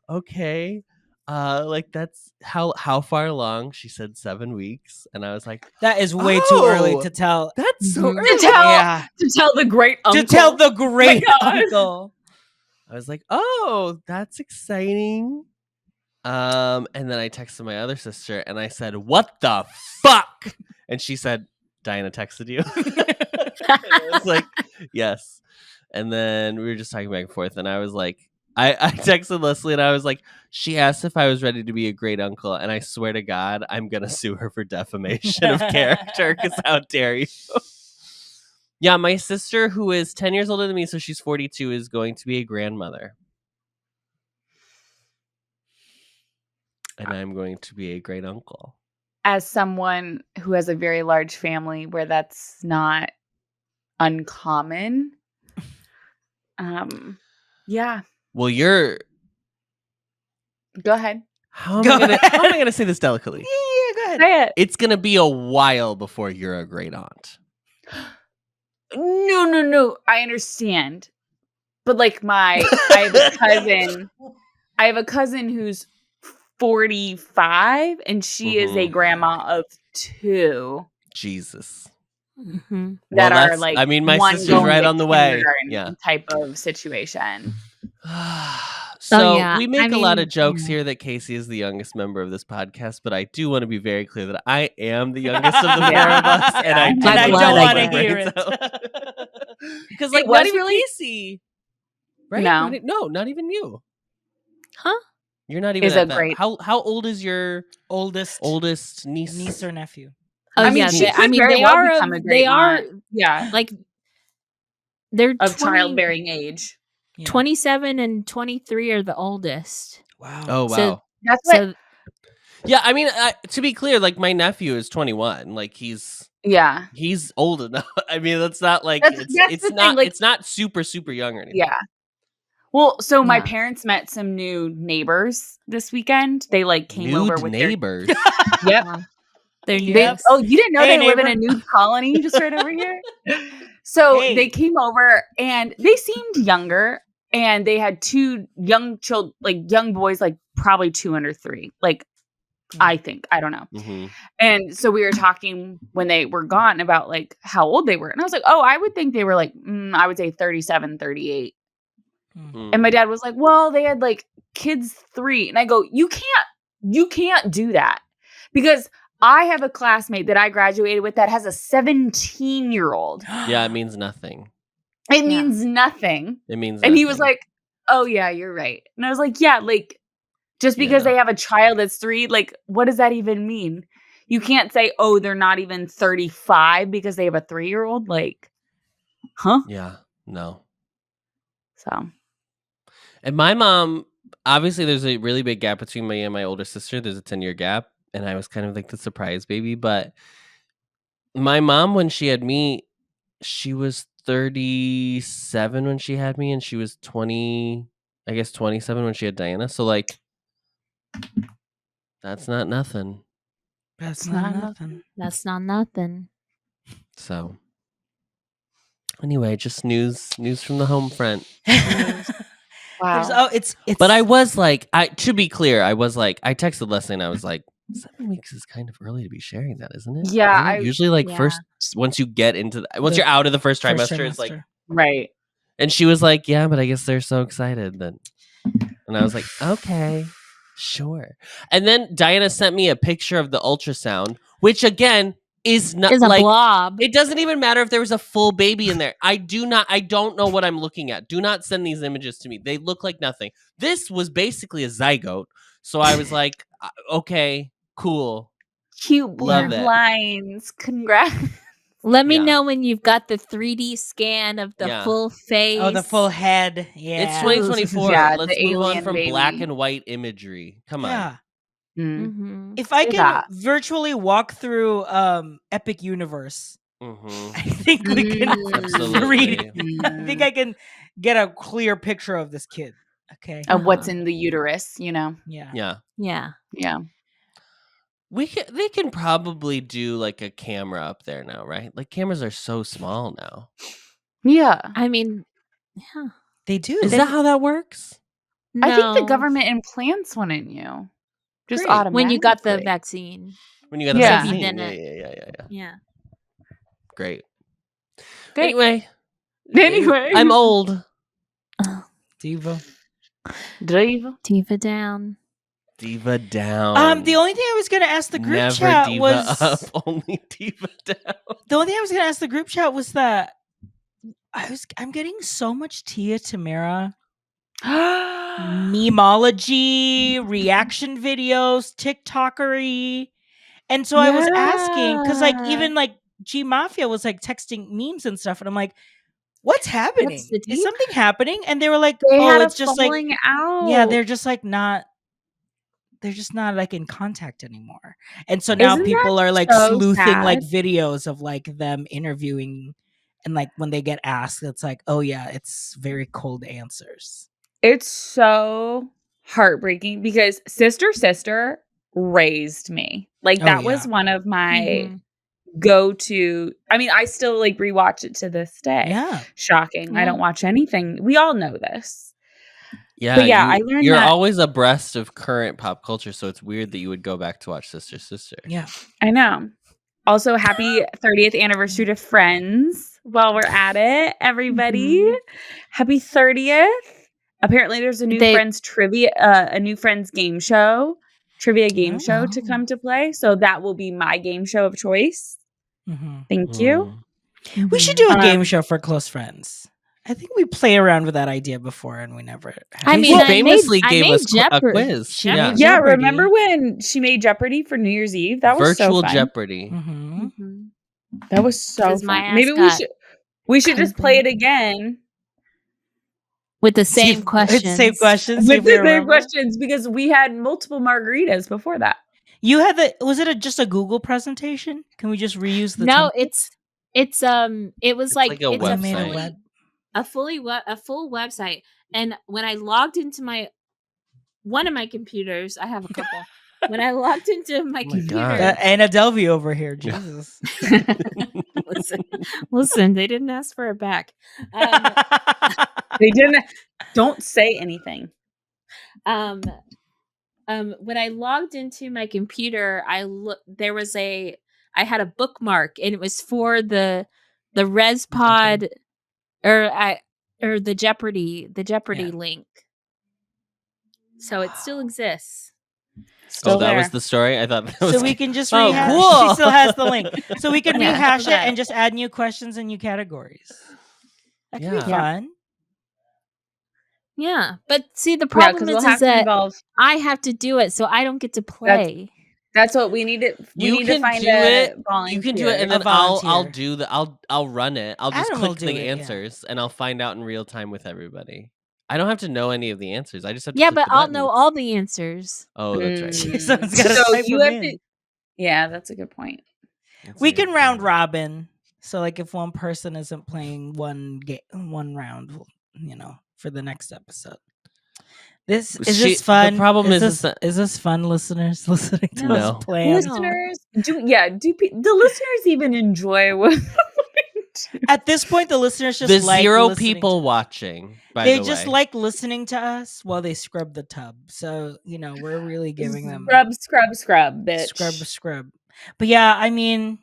okay. That's how far along? She said 7 weeks. And I was like, that is way too early to tell. That's so early. To tell the great uncle. To tell the great uncle. I was like, oh, that's exciting. And then I texted my other sister and I said, what the fuck? And she said, Diana texted you. I was like, yes. And then we were just talking back and forth. And I was like, I texted Leslie and I was like, she asked if I was ready to be a great uncle. And I swear to God, I'm going to sue her for defamation of character. Because how dare you? Yeah, my sister, who is 10 years older than me, so she's 42, is going to be a grandmother. And I'm going to be a great uncle. As someone who has a very large family where that's not uncommon. Yeah. Well, you're... Go ahead. How am I going to say this delicately? Yeah, go ahead. Say it. It's going to be a while before you're a great aunt. No. I understand. But like I have a cousin who's 45 and she is a grandma of 2. Jesus. Mm-hmm. That are like, I mean, my sister's right on the way. Yeah. Type of situation. So we make a lot of jokes here that Casey is the youngest member of this podcast, but I do want to be very clear that I am the youngest of the 4 of us, and I don't want to hear it. Because not even Casey, right? No, not even you. Huh? You're not even. Is a great. How old is your oldest niece or nephew? I mean, she could very well become a great aunt. Yeah. Like, they're of childbearing age. 27 and 23 are the oldest. Wow. Oh, wow. So that's what. Yeah, I mean, to be clear, like my nephew is 21. Like he's old enough. I mean, that's not like it's not like, it's not super young or anything. Yeah. Well, so my parents met some new neighbors this weekend. They like came over with neighbors. Yep. You didn't know they live in a nude colony just right over here? So they came over and they seemed younger, and they had two young children, like young boys, like probably 2 under 3. Like, I think, I don't know. Mm-hmm. And so we were talking when they were gone about like how old they were. And I was like, oh, I would think they were like, I would say 37, 38. Mm-hmm. And my dad was like, well, they had like kids 3. And I go, you can't do that, because I have a classmate that I graduated with that has a 17-year-old. Yeah, it means nothing. It means nothing. It means nothing. And he was like, oh, yeah, you're right. And I was like, yeah, like, just because they have a child that's 3, like, what does that even mean? You can't say, oh, they're not even 35 because they have a 3-year-old. Like, huh? Yeah, no. So. And my mom, obviously, there's a really big gap between me and my older sister. There's a 10-year gap. And I was kind of like the surprise baby. But my mom, when she had me, she was 37 when she had me. And she was 27 when she had Diana. So, like, that's not nothing. That's not nothing. That's not nothing. So, anyway, just news from the home front. Wow. It's. But I was like, to be clear, I was like, I texted Leslie and I was like, 7 weeks is kind of early to be sharing that, isn't it? Yeah. Usually, like, first, once you get into once you're out of the first trimester, it's like, right. And she was like, yeah, but I guess they're so excited then. And I was like, okay, sure. And then Diana sent me a picture of the ultrasound, which again is not like a blob. It doesn't even matter if there was a full baby in there. I don't know what I'm looking at. Do not send these images to me. They look like nothing. This was basically a zygote. So I was like, okay, cool. Cute blurred lines. Congrats. Let me know when you've got the 3D scan of the full face. Oh, the full head. Yeah. It's 2024. Yeah, let's move on from black and white imagery. Come on. Yeah. Mm-hmm. If I can virtually walk through Epic Universe, I think we can read. I think I can get a clear picture of this kid. Okay. Of what's in the uterus, you know? Yeah. They can probably do like a camera up there now, right? Like cameras are so small now. Yeah. I mean, they do. Is that how that works? No. I think the government implants one in you. Just automatically. When you got the vaccine. When you got the vaccine. Yeah. Great. Anyway. I'm old. Diva down. Diva down. The only thing I was going to ask the group Never chat diva was up, only diva down. The only thing I was going to ask the group chat was that I'm getting so much Tia Tamara memeology, reaction videos, TikTokery. And so I was asking, because like even like G Mafia was like texting memes and stuff, and I'm like, what's happening? Is something happening? And they were like, it's just like out. Yeah, they're just not like in contact anymore. And so now people are like sleuthing like videos of like them interviewing, and like when they get asked, it's like, oh yeah, it's very cold answers. It's so heartbreaking because Sister raised me. Like that was one of my go-to. I mean, I still like rewatch it to this day. Yeah. Shocking. I don't watch anything. We all know this. Yeah. But yeah, I learned you're that always abreast of current pop culture, so it's weird that you would go back to watch Sister. Yeah. I know. Also, happy 30th anniversary to Friends while we're at it, everybody. Happy 30th. Apparently there's a new Friends trivia, a new Friends game show, trivia game show to come to play. So that will be my game show of choice. Thank you. We should do a game show for close friends. I think we play around with that idea before and we never. Famously gave us a quiz. Yeah, remember when she made Jeopardy for New Year's Eve? That was virtual so fun. Jeopardy. That was so fun. Maybe we should just play it again. With the same questions. Same questions. With the same questions, because we had multiple margaritas before that. You had was it just a Google presentation? Can we just reuse the No, templates? it was like a it's website. a full website. And when I logged into one of my computers, I have a couple. When I logged into my computer, Anna Delvey over here, Jesus. listen, they didn't ask for it back. They didn't. Don't say anything. When I logged into my computer, I had a bookmark, and it was for the ResPod or the Jeopardy link. So it still exists. That was the story? I thought that was... So we can just rehash. Cool. She still has the link. So we can rehash it and just add new questions and new categories. That could be fun. Yeah. But see, the problem is that I have to do it, so I don't get to play. That's what we need to find a volunteer. You can do it, and then I'll run it. I'll just click the answers, and I'll find out in real time with everybody. I don't have to know any of the answers. I just have to click but the I'll buttons. know all the answers. Oh, that's right. So you have to. Yeah, that's a good point. We can round robin. So like if one person isn't playing one round, for the next episode. Is this fun? The problem is this fun, listeners listening to us play? Listeners, do the listeners even enjoy what? At this point, the listeners just the like 0 people watching. They just like listening to us while they scrub the tub. So we're really giving them scrub, bitch. Scrub. But yeah, I mean,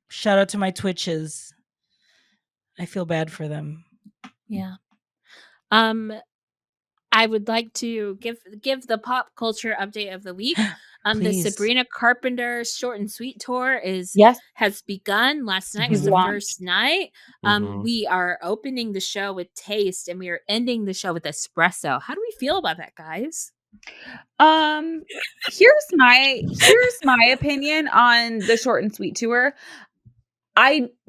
shout out to my Twitches. I feel bad for them. Yeah. I would like to give the pop culture update of the week. The Sabrina Carpenter Short and Sweet tour has begun. Last night was the first night. We are opening the show with Taste, and we are ending the show with Espresso. How do we feel about that, guys? Here's my opinion on the Short and Sweet tour.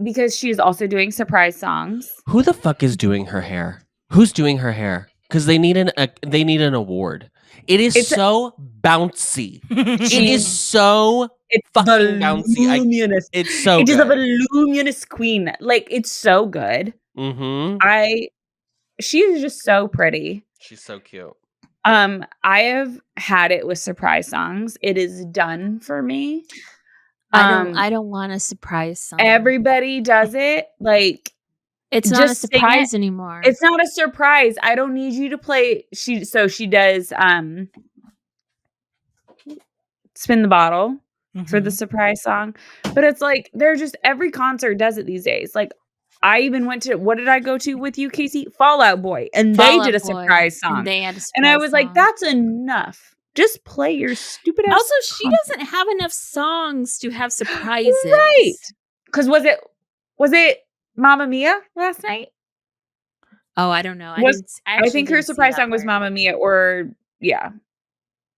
Because she is also doing surprise songs. Who the fuck is doing her hair? Who's doing her hair? Because they need an award. It's so bouncy. It is so fucking bouncy. It's so good. It is a voluminous queen. Like, it's so good. Mm-hmm. She is just so pretty. She's so cute. I have had it with surprise songs. It is done for me. I don't want a surprise song. Everybody does it. Like, it's not a surprise anymore. It's not a surprise. I don't need you to play. She does Spin the Bottle for the surprise song. But it's like every concert does it these days. Like, I even went to, what did I go to with you, Casey? Fall Out Boy. And they did a surprise song. And I was like, that's enough. Just play your stupid ass. Also, she doesn't have enough songs to have surprises. Right. Because was it Mamma Mia last night? Oh, I don't know. I think her surprise song was Mamma Mia or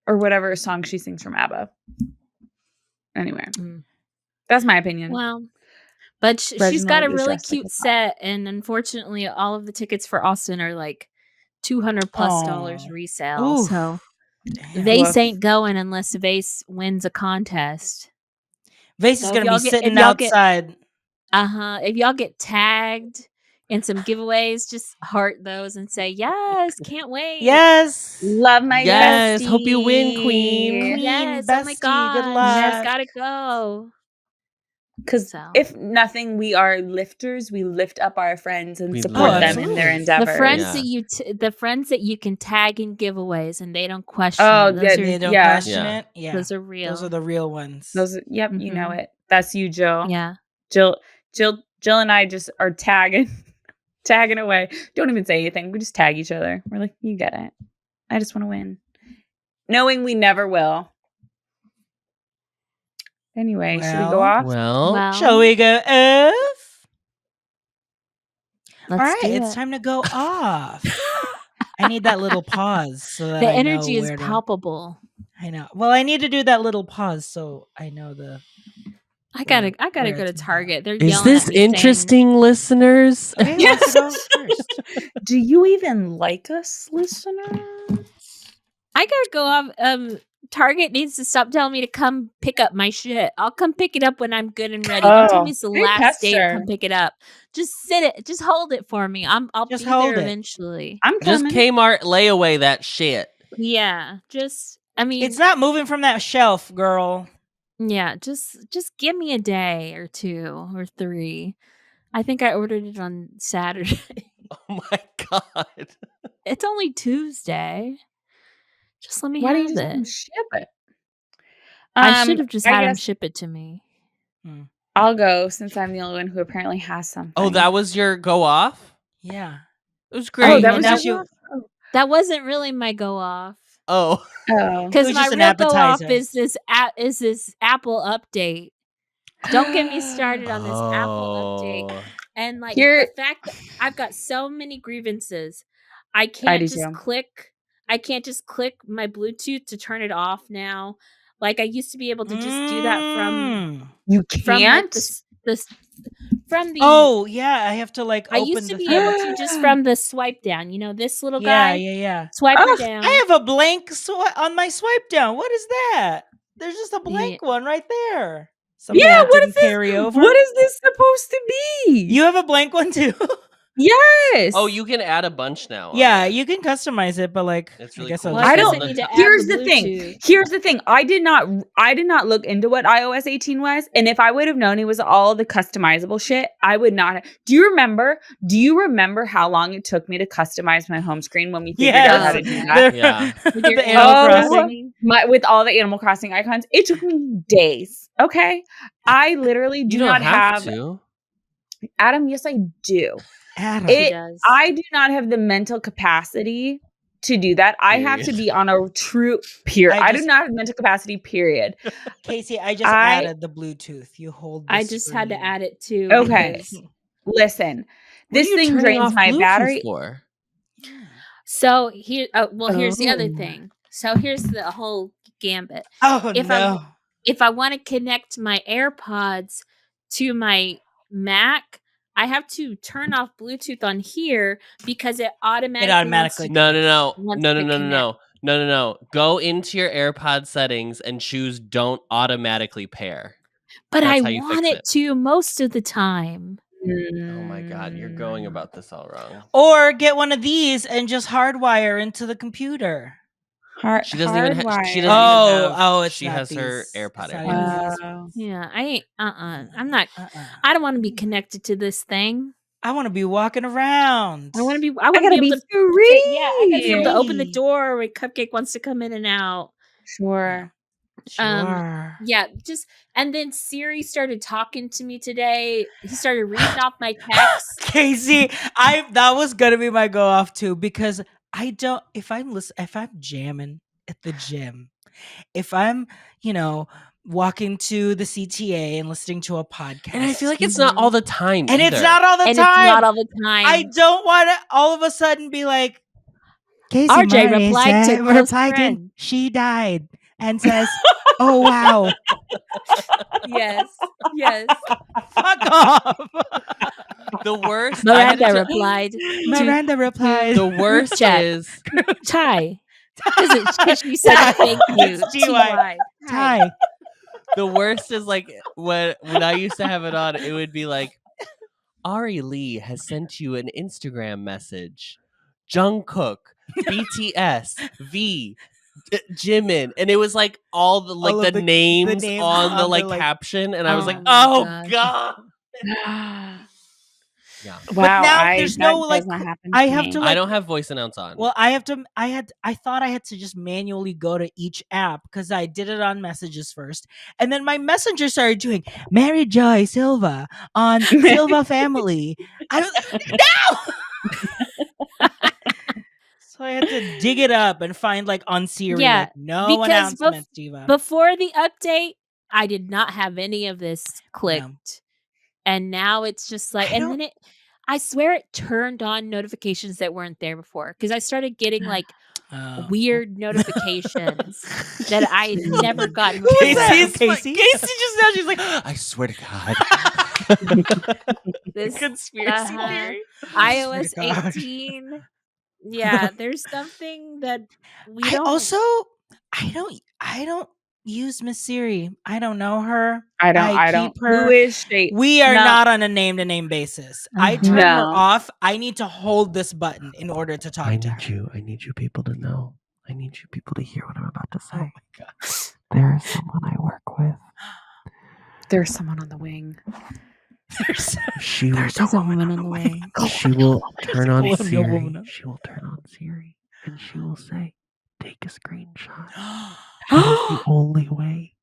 whatever song she sings from ABBA. Anyway, that's my opinion. Well, but she's got a really cute set, and unfortunately, all of the tickets for Austin are like $200+ resale. Ooh. So Vase ain't going unless Vase wins a contest. Vase is going to be sitting outside. If y'all get tagged in some giveaways, just heart those and say, yes, can't wait. Yes. Love my bestie. Hope you win, Queen. Yes, bestie, oh my God. Good luck. Yes, gotta go. Because if nothing, we are lifters. We lift up our friends and support them in their endeavors. The friends that you can tag in giveaways and they don't question. They don't question it. Yeah, those are real. Those are the real ones. You know it. That's you, Jill. Yeah, Jill and I just are tagging away. Don't even say anything. We just tag each other. We're like, you get it. I just want to win, knowing we never will. Anyway, should we go off? Well, shall we go off? All right, it's time to go off. I need that little pause so that the energy is palpable. I know. Well, I need to do that little pause so I know the I gotta go to Target. They're Is yelling this at me interesting, listeners? Okay, let's go first. Do you even like us, listeners? I gotta go off. Target needs to stop telling me to come pick up my shit. I'll come pick it up when I'm good and ready. Don't tell me it's the big last day to pester. come pick it up. Just just hold it for me. I'll Just be hold there it. eventually. I'm Just coming. Kmart layaway that shit. Yeah, I mean, It's not moving from that shelf, girl. yeah, just give me a day or 2 or 3. I think I ordered it on Saturday. Oh my god. It's only Tuesday. Just let me Why have don't you just have them it. ship it? I should have just I had him guess ship it to me. I'll go since I'm the only one who apparently has something. Oh, that was your go off? Yeah. It was Oh, great. that was now your That wasn't really my go off. Oh. Oh. Because was my just an real go off appetizer. is this Apple update. Don't get me started on this Apple update. And like the fact that I've got so many grievances, I can't just click my Bluetooth to turn it off now. Like I used to be able to just do that from You can't from like from the Oh yeah, I have to like open I used to the be thing. able to just from the swipe down. You know, this little Yeah, guy. yeah. Swipe her down. I have a blank on my swipe down. What is that? There's just a blank one right there. Something yeah, that what didn't is this? carry over. What is this supposed to be? You have a blank one too? Yes. Oh, you can add a bunch now. Yeah, you can customize it, but like it's really I guess cool. Well, I don't need to add Here's the the thing. Bluetooth. Here's the thing. I did not look into what iOS 18 was, and if I would have known it was all the customizable shit, I would not have. Do you remember how long it took me to customize my home screen when we figured out how to do that? Yeah. With your the Animal Animal Crossing? With all the Animal Crossing icons, it took me days. Okay, I literally do not have to. Adam. Yes, I do. Adam. She does. I do not have the mental capacity to do that. I have to be on a true I do not have mental capacity, period. Casey, I just added the Bluetooth. You hold this I just had to add it too. Okay. Listen. This thing drains my battery. For? So here here's the other thing. So here's the whole gambit. Oh no. If I want to connect my AirPods to my Mac, I have to turn off Bluetooth on here because it automatically No. Go into your AirPod settings and choose don't automatically pair. But I want it to most of the time. Oh my god, you're going about this all wrong. Or get one of these and just hardwire into the computer. She doesn't even have. She has her AirPod. Yeah, I ain't. I'm not. I don't want to be connected to this thing. I want to be walking around. I want to be. I want to be able to. I gotta be able to open the door when Cupcake wants to come in and out. Sure. Yeah. Just and then Siri started talking to me today. He started reading off my text. Casey, that was gonna be my go off too because I don't. If I'm jamming at the gym, if I'm walking to the CTA and listening to a podcast, and I feel like it's not all the time, and either. it's not all the time. It's not all the time. I don't want to all of a sudden be like, Casey RJ replied to close friend. She died and says, "Oh wow." Yes. Fuck off. The worst. Miranda replied. The worst is Ty. She said thank you. Ty. The worst is like when I used to have it on, it would be like, Ari Lee has sent you an Instagram message. Jungkook, BTS, V, Jimin, and it was like all the names on the caption, and I was like, oh god. Yeah. Wow, but now there's no like I have to. I don't have voice announce on. Well, I thought I had to just manually go to each app because I did it on messages first, and then my messenger started doing Mary Joy Silva on Silva Family. No. So I had to dig it up and find like on Siri. Yeah, like, no announcements, Diva. Before the update, I did not have any of this clicked. No. And now it's just like, and then I swear it turned on notifications that weren't there before. Because I started getting like weird notifications that I had never gotten Who before. is that? Casey? Casey just now, she's like, I swear to God. This Conspiracy theory. iOS gosh. 18. Yeah, there's something that we I don't. also, I don't use Miss Siri. I don't know her. I don't. keep her. Who is she? We are No. not on a name-to-name basis. I turn No. her off. I need to hold this button in order to talk to her. I need you people to know. I need you people to hear what I'm about to say. Oh my god. There is someone I work with. There's someone on the wing. There's a woman on the wing. She will turn on Pulling the Siri. woman up. She will turn on Siri, and she will say, "Take a screenshot." That's the only way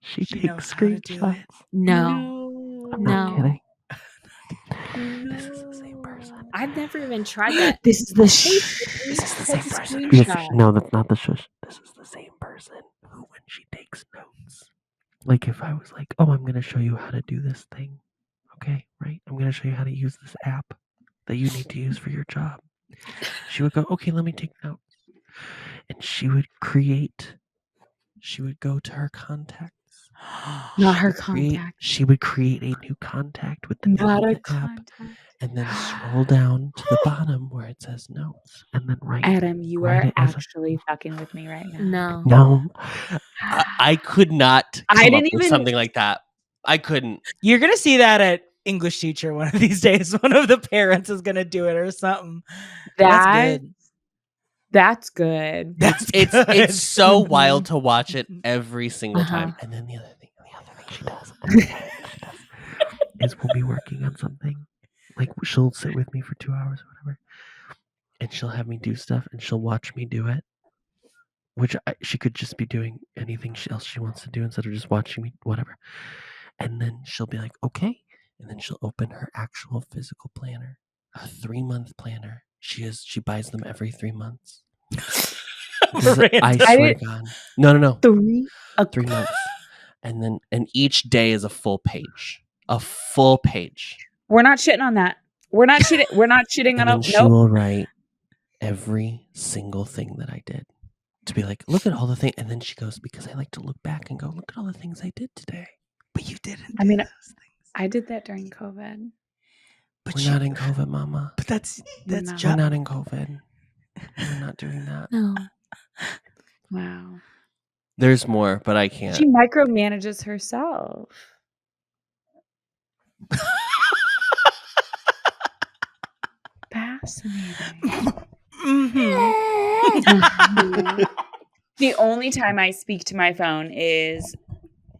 she takes screenshots. No. I'm not kidding. This is the same person. I've never even tried that. This is the This is the same person. Yes, no, that's not the shush. This is the same person who, when she takes notes, like if I was like, "Oh, I'm going to show you how to do this thing," okay, right? I'm going to show you how to use this app that you need to use for your job. She would go, "Okay, let me take notes," and she would go to her contacts. Not her contact. She would create a new contact with the name Not of a the app, contact. and then scroll down to the bottom where it says notes, and then write. Adam, you write are it as actually fucking with me right now. No. I could not I come didn't up with even- something like that. I couldn't. You're gonna see that at English teacher one of these days. One of the parents is gonna do it or something. That's good. It's so wild to watch it every single time. And then the other thing she does is we'll be working on something. Like she'll sit with me for 2 hours or whatever, and she'll have me do stuff, and she'll watch me do it. Which she could just be doing anything else she wants to do instead of just watching me, whatever. And then she'll be like, "Okay," and then she'll open her actual physical planner, a 3-month planner. She buys them every 3 months. I swear to God. No. 3 months. And each day is a full page. A full page. We're not shitting on that. We're not shitting on it. She will write every single thing that I did. To be like, look at all the things. And then she goes, because I like to look back and go, look at all the things I did today. But you didn't. I mean, those things. I did that during COVID. But we're not in COVID, Mama. But that's we're not in COVID. We're not doing that. No. Wow. There's more, but I can't. She micromanages herself. Fascinating. The only time I speak to my phone is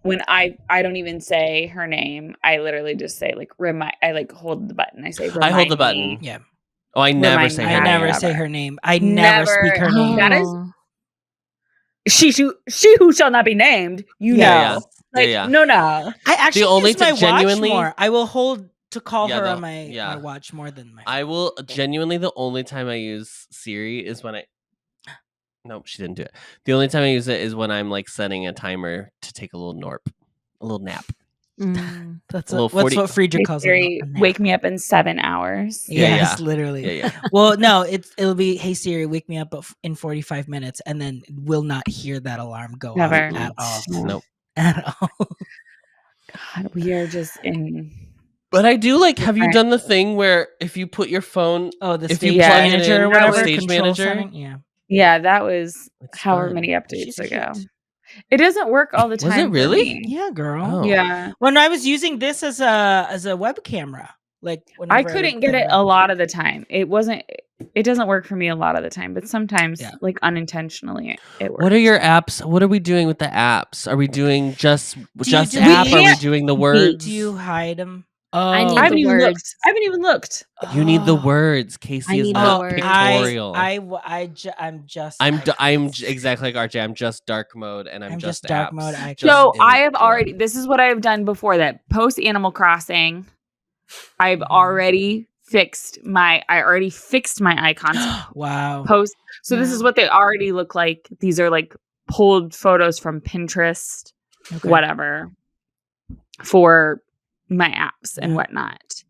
when I don't even say her name. I literally just say like I like hold the button. I say I hold the button. Me. Yeah. Oh, I never say her name. I never say her name. I never speak her name. That is she who shall not be named. You know. Yeah. No. I actually use my watch more. I will hold to call her on my watch more than my phone. I will genuinely, the only time I use Siri is when nope, she didn't do it. The only time I use it is when I'm like setting a timer to take a little nap. That's what's what Friedrich calls Siri, it. Wake me up in 7 hours. Yes, literally. Yeah. Well, no, it'll be, hey Siri, wake me up in 45 minutes, and then will not hear that alarm go off at all. Nope. At all. God, we are just in. But I do like. Have you done the thing where if you put your phone, the stage manager or whatever, stage manager? Yeah, that was however many updates ago. It doesn't work all the time. Was it really? Yeah, girl. Oh. Yeah. When I was using this as a web camera, like I couldn't get it a lot of the time. It doesn't work for me a lot of the time, but sometimes like unintentionally it works. What are your apps? What are we doing with the apps? Are we doing just app? Are we doing the words? Do you hide them? I haven't even looked. You need the words. Casey is not pictorial. I'm exactly like RJ. I'm just dark mode, and I'm just dark apps. mode. So I have already. This is what I have done before that. Post Animal Crossing, I've already fixed my. I already fixed my icons. Wow. Post. So this is what they already look like. These are like pulled photos from Pinterest, whatever, for my apps and whatnot.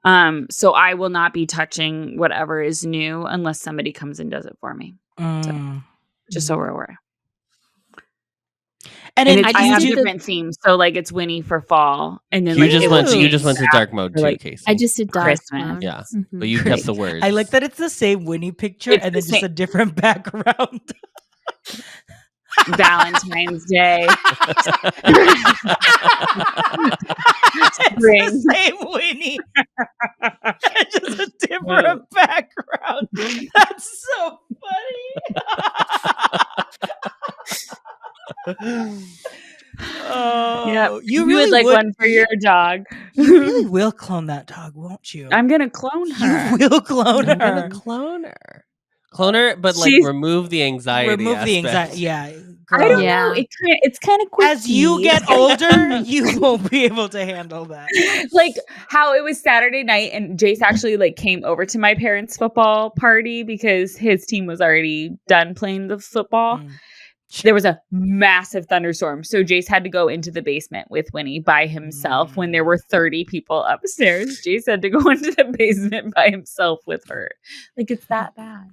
So I will not be touching whatever is new unless somebody comes and does it for me. So, just so we're aware. And I have different themes. So like it's Winnie for fall, and then you just went to dark mode too, Casey. I just did dark mode. Yeah, but you kept the words. I like that it's the same Winnie picture and then just a different background. Valentine's Day. It's the same Winnie. Just a different background. That's so funny. Yeah, you really would like one for your dog. You really will clone that dog, won't you? I'm gonna clone her. You will clone her. I'm gonna clone her. Clone her, but like remove the anxiety. Remove the anxiety. Yeah. Girl. I don't know. It's kind of quirky. As you get older, you won't be able to handle that. Like how it was Saturday night and Jace actually like came over to my parents' football party because his team was already done playing the football. There was a massive thunderstorm. So Jace had to go into the basement with Winnie by himself when there were 30 people upstairs. Jace had to go into the basement by himself with her. Like it's that bad.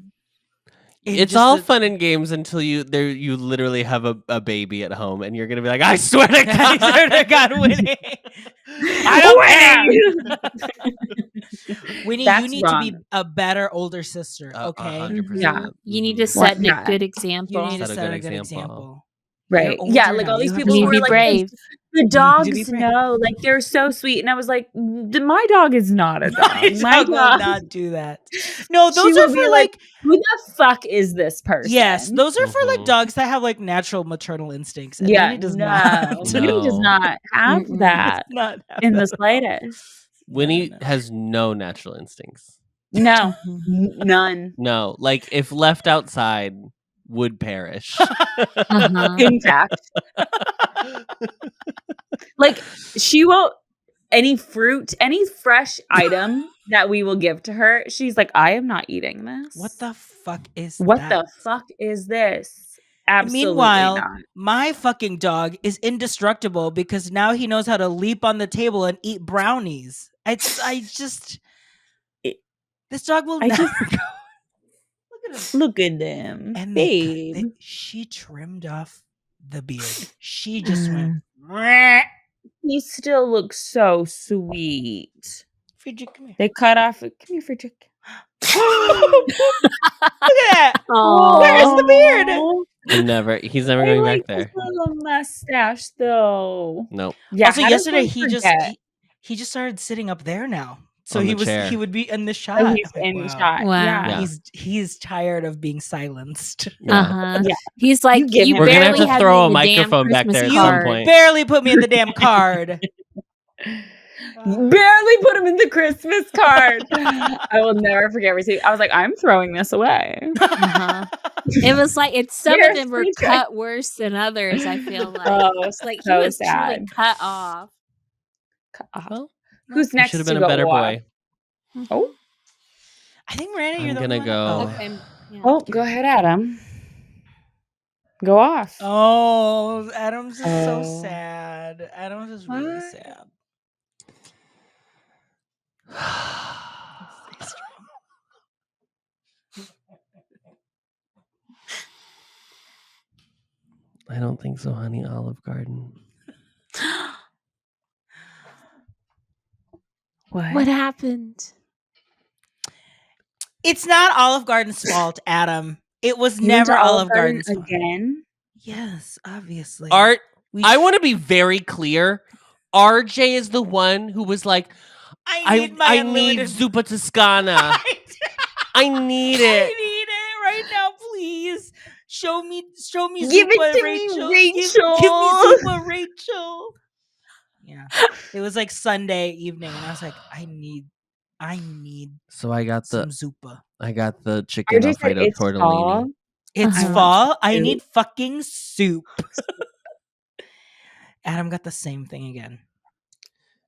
It's all fun and games until you literally have a baby at home and you're gonna be like, I swear to God, I swear to God, Winnie. I don't care. Winnie, you need to be a better older sister. Okay. 100%. Yeah. You need to set a good example. You need to set a good example. Right. Yeah. Like all these people who are like, brave. The dogs know, like they're so sweet. And I was like, my dog is not a dog. My dog will not do that. No, those are for like, who the fuck is this person? Yes, those are for like dogs that have like natural maternal instincts. And Winnie does not. Winnie does not have that in the slightest. Winnie has no natural instincts. No, none. No, like if left outside, would perish. In fact. Like she will any fruit, any fresh item that we will give to her, she's like, I am not eating this. What the fuck is the fuck is this? Absolutely Meanwhile, not. My fucking dog is indestructible because now he knows how to leap on the table and eat brownies. This dog will never go. Look at them. And babe. She trimmed off the beard. She just went. He still looks so sweet. Frederick, come here. They cut off. Come here, Frederick. Look at that. Oh. Where's the beard? He's never going back there. His little mustache, though. Nope. Yeah. Also, yesterday he just started sitting up there now. So he would be in the shot. Oh, he's in shot. Wow. Yeah. He's tired of being silenced. Yeah. He's like, we're gonna have to throw a microphone back there at some point. You barely put me in the damn card. Barely put him in the Christmas card. I will never forget receiving. I was like, I'm throwing this away. It was like some of them were cut worse than others. I feel like it's like so he was truly cut off. Well, who's next? Should have been a better boy. Oh, I think Miranda, you're gonna go. Okay. Yeah. Oh, go ahead, Adam. Go off. Oh, Adam's just so sad. Adam's just really sad. I don't think so, honey. Olive Garden. What happened? It's not Olive Garden's fault, Adam. It was never Olive Garden's fault. Again? Yes, obviously. Art, I want to be very clear. RJ is the one who was like, I need Zuppa Toscana. I need it. I need it right now, please. Show me Give Zuppa, it to Rachel. me, Rachel. Give me Zuppa, Rachel. Yeah. It was like Sunday evening, and I was like, I need So I got some Zuppa. I got the chicken Alfredo tortellini. It's fall. I need fucking soup. Adam got the same thing again.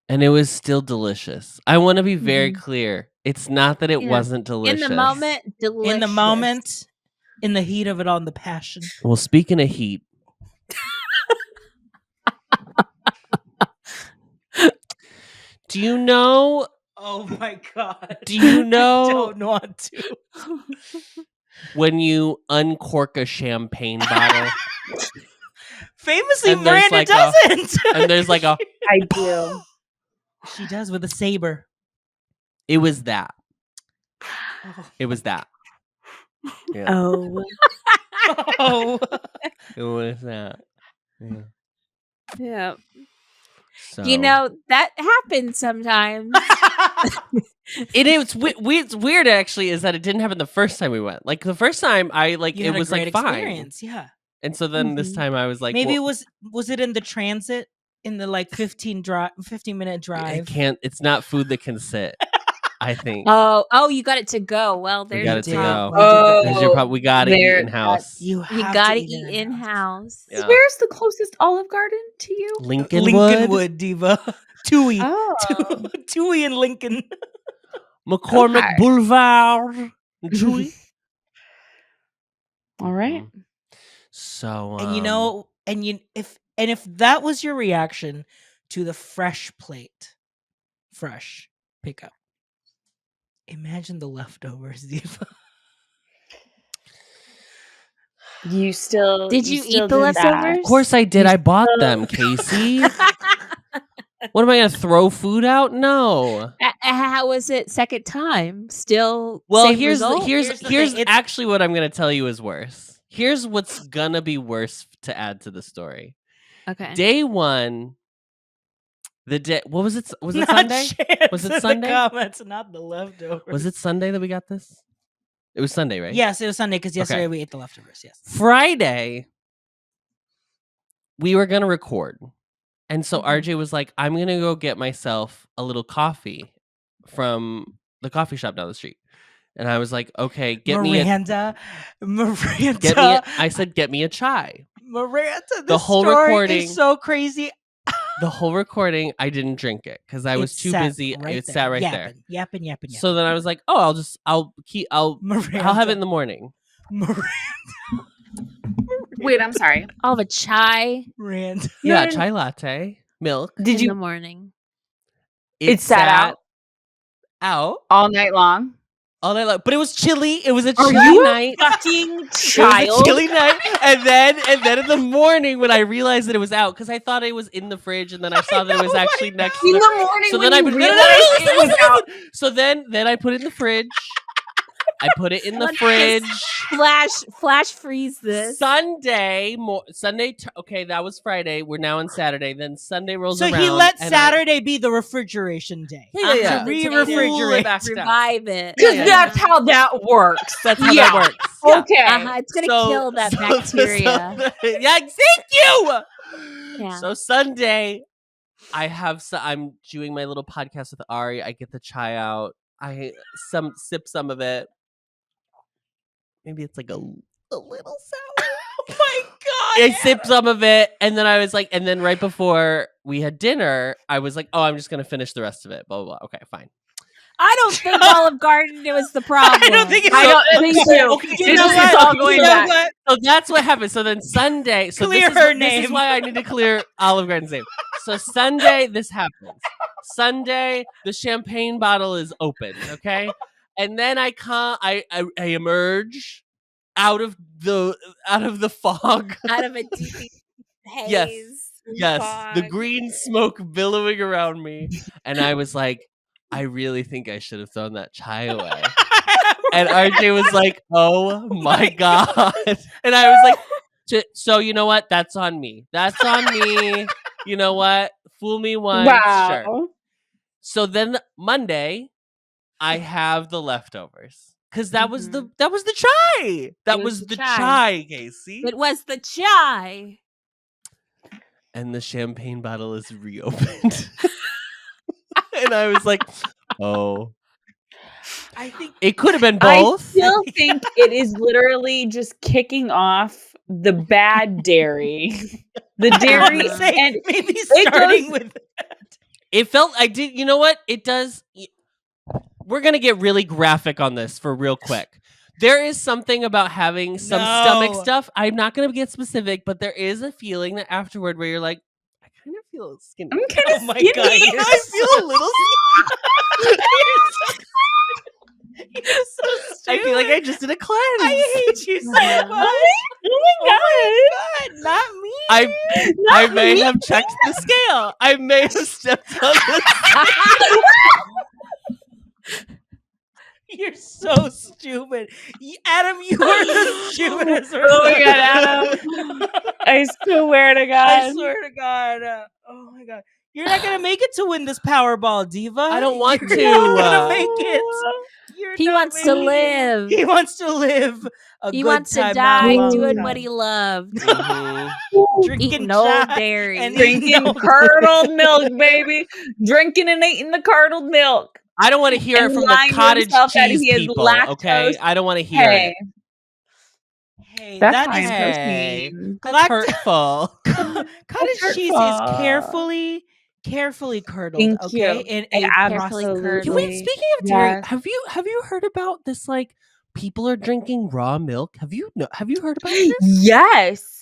And it was still delicious. I want to be very clear. It's not that it wasn't delicious. In the moment, delicious. In the moment, in the heat of it all, in the passion. Well, speaking of heat. Do you know Oh my god. Do you know? I don't want to. When you uncork a champagne bottle. Famously, Miranda doesn't. And there's like a... I do. She does with a saber. It was that. It was that. Yeah. Oh. Oh. It was that. Yeah. Yeah. So. You know, that happens sometimes. It's weird actually is that it didn't happen the first time we went. Like the first time I like You it had was a great like experience, fine. yeah. And so then this time I was like, maybe was it in the transit in the like 15-minute drive? It's not food that can sit. I think. Oh, you got it to go. Well, there's got it to go. Oh, we got to eat in house. You got to eat in house. Yeah. Where's the closest Olive Garden to you? Lincolnwood, Diva. Tui. Oh. Tui and Lincoln. McCormick Boulevard. Tui. All right. So and if that was your reaction to the fresh plate, fresh pickup, imagine the leftovers, Diva. You still did you eat the leftovers? Of course I did. I bought them, Casey. What am I gonna throw food out? No. How was it second time? Still. Well, same here's result? here's actually what I'm gonna tell you is worse. Here's what's gonna be worse to add to the story. Okay. Day one. What was it? Was it Sunday? Was it Sunday? The comments, not the leftovers. Was it Sunday that we got this? It was Sunday, right? Yes, it was Sunday because yesterday we ate the leftovers. Yes. Friday, we were gonna record, and so RJ was like, "I'm gonna go get myself a little coffee from the coffee shop down the street," and I was like, "Okay, Miranda. I said, "Get me a chai." Miranda, the whole recording is so crazy. The whole recording, I didn't drink it because I was too busy. It sat right there, yapping. So then I was like, "Oh, I'll have it in the morning." Miranda. Wait, I'm sorry. I'll have a chai. Miranda. Yeah, chai latte, milk. In the morning? It sat out all night long. All night long, but it was chilly. It was a chilly night. Fucking It child. was a chilly night, and then in the morning when I realized that it was out because I thought it was in the fridge, and then I saw that it was actually next to in the morning. So when then I realized it was out. So then I put it in the fridge. I put it in the fridge. Flash freeze this. Sunday. Okay, that was Friday. We're now on Saturday. Then Sunday rolls around. So he let Saturday be the refrigeration day. Yeah. To re-refrigerate. Revive it. Because that's how that works. That's how that works. Okay. It's going to kill that bacteria. Yeah, thank you. Yeah. So Sunday, I'm doing my little podcast with Ari. I get the chai out. I sip some of it. Maybe it's like a little sour. Oh my god! I sipped some of it, and then I was like, and then right before we had dinner, I was like, oh, I'm just gonna finish the rest of it. Blah blah blah. Okay, fine. I don't think Olive Garden was the problem. I don't think it's. I don't think so. Okay, It's all going back. So that's what happened. So then Sunday, Clear her name. This is why I need to clear Olive Garden's name. So Sunday, this happens. Sunday, the champagne bottle is open. Okay. And then I emerge out of the fog, out of a deep haze. Yes, fog. The green smoke billowing around me, and I was like, I really think I should have thrown that chai away. And RJ was like, "Oh my god!" And I was like, "So you know what? That's on me. That's on me. You know what? Fool me once, sure." So then Monday, I have the leftovers because that was the chai. That was the chai, Casey. It was the chai. And the champagne bottle is reopened. And I was like, oh. I think it could have been both. I still think it is literally just kicking off the bad dairy. The dairy and maybe starting with that. It felt you know what? It does. We're going to get really graphic on this for real quick. There is something about having some stomach stuff. I'm not going to get specific, but there is a feeling that afterward where you're like, I kind of feel skinny. I'm kind of my skinny. God, I feel a little skinny. You're so stupid. I feel like I just did a cleanse. I hate you so much. Oh my God. Not me. I may have checked the scale. I may have stepped on the scale. You're so stupid. Adam, you are the stupidest person. Oh my God, Adam. I swear to God. I swear to God. Oh my God. You're not going to make it to win this Powerball, Diva. I don't want to. You're not going to make it. He wants to live. He wants to live a he good wants time. to die not doing time. what he loved. Drinking Eating no chai dairy. and Drinking no curdled milk, baby. Drinking and eating the curdled milk. I don't want to hear it from the cottage cheese people. Okay, I don't want to hear it. Hey, that's that high is in protein. That's hurtful. Cottage cheese is carefully curdled. Thank okay, you. in a Carefully curdled. Wait, speaking of dairy, have you heard about this? Like, people are drinking raw milk. Have you heard about this? Yes.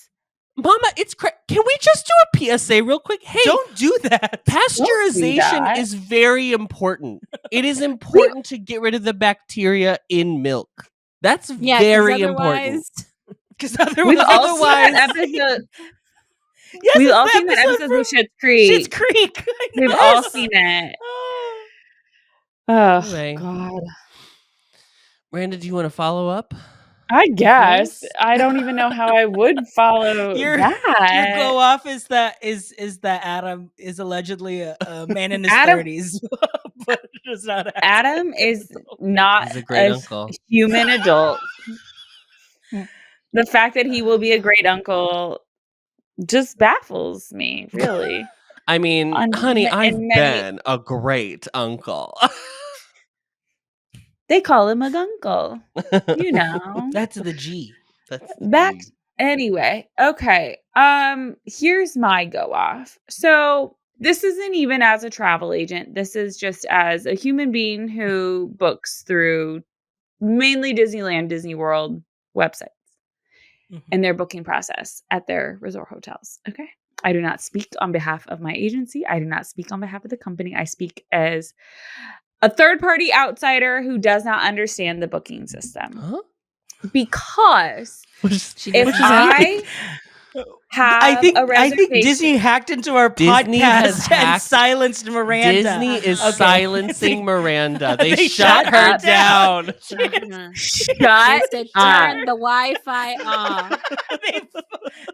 Mama, it's can we just do a PSA real quick? Hey, don't do that. Pasteurization is very important. It is important to get rid of the bacteria in milk. That's very important. Because otherwise, we've all seen that episode. Yes, we've all seen that episode with Schitt's Creek. Schitt's Creek. We've all seen it. Oh, anyway. God. Miranda, do you want to follow up? I guess. I don't even know how I would follow that. Your go off is that Adam is allegedly a man in his 30s, but does not. Adam is not a human adult. The fact that he will be a great uncle just baffles me, really. I mean, honey, I've been a great uncle. They call him a gunkle. You know. That's the G. Anyway, okay. Here's my go off. So this isn't even as a travel agent. This is just as a human being who books through mainly Disneyland, Disney World websites and their booking process at their resort hotels. Okay. I do not speak on behalf of my agency. I do not speak on behalf of the company. I speak as a third-party outsider who does not understand the booking system. Huh? Because I think Disney hacked into our podcast and silenced Miranda. Disney is silencing Miranda. They shut her down. Shut up. Turn the Wi-Fi off.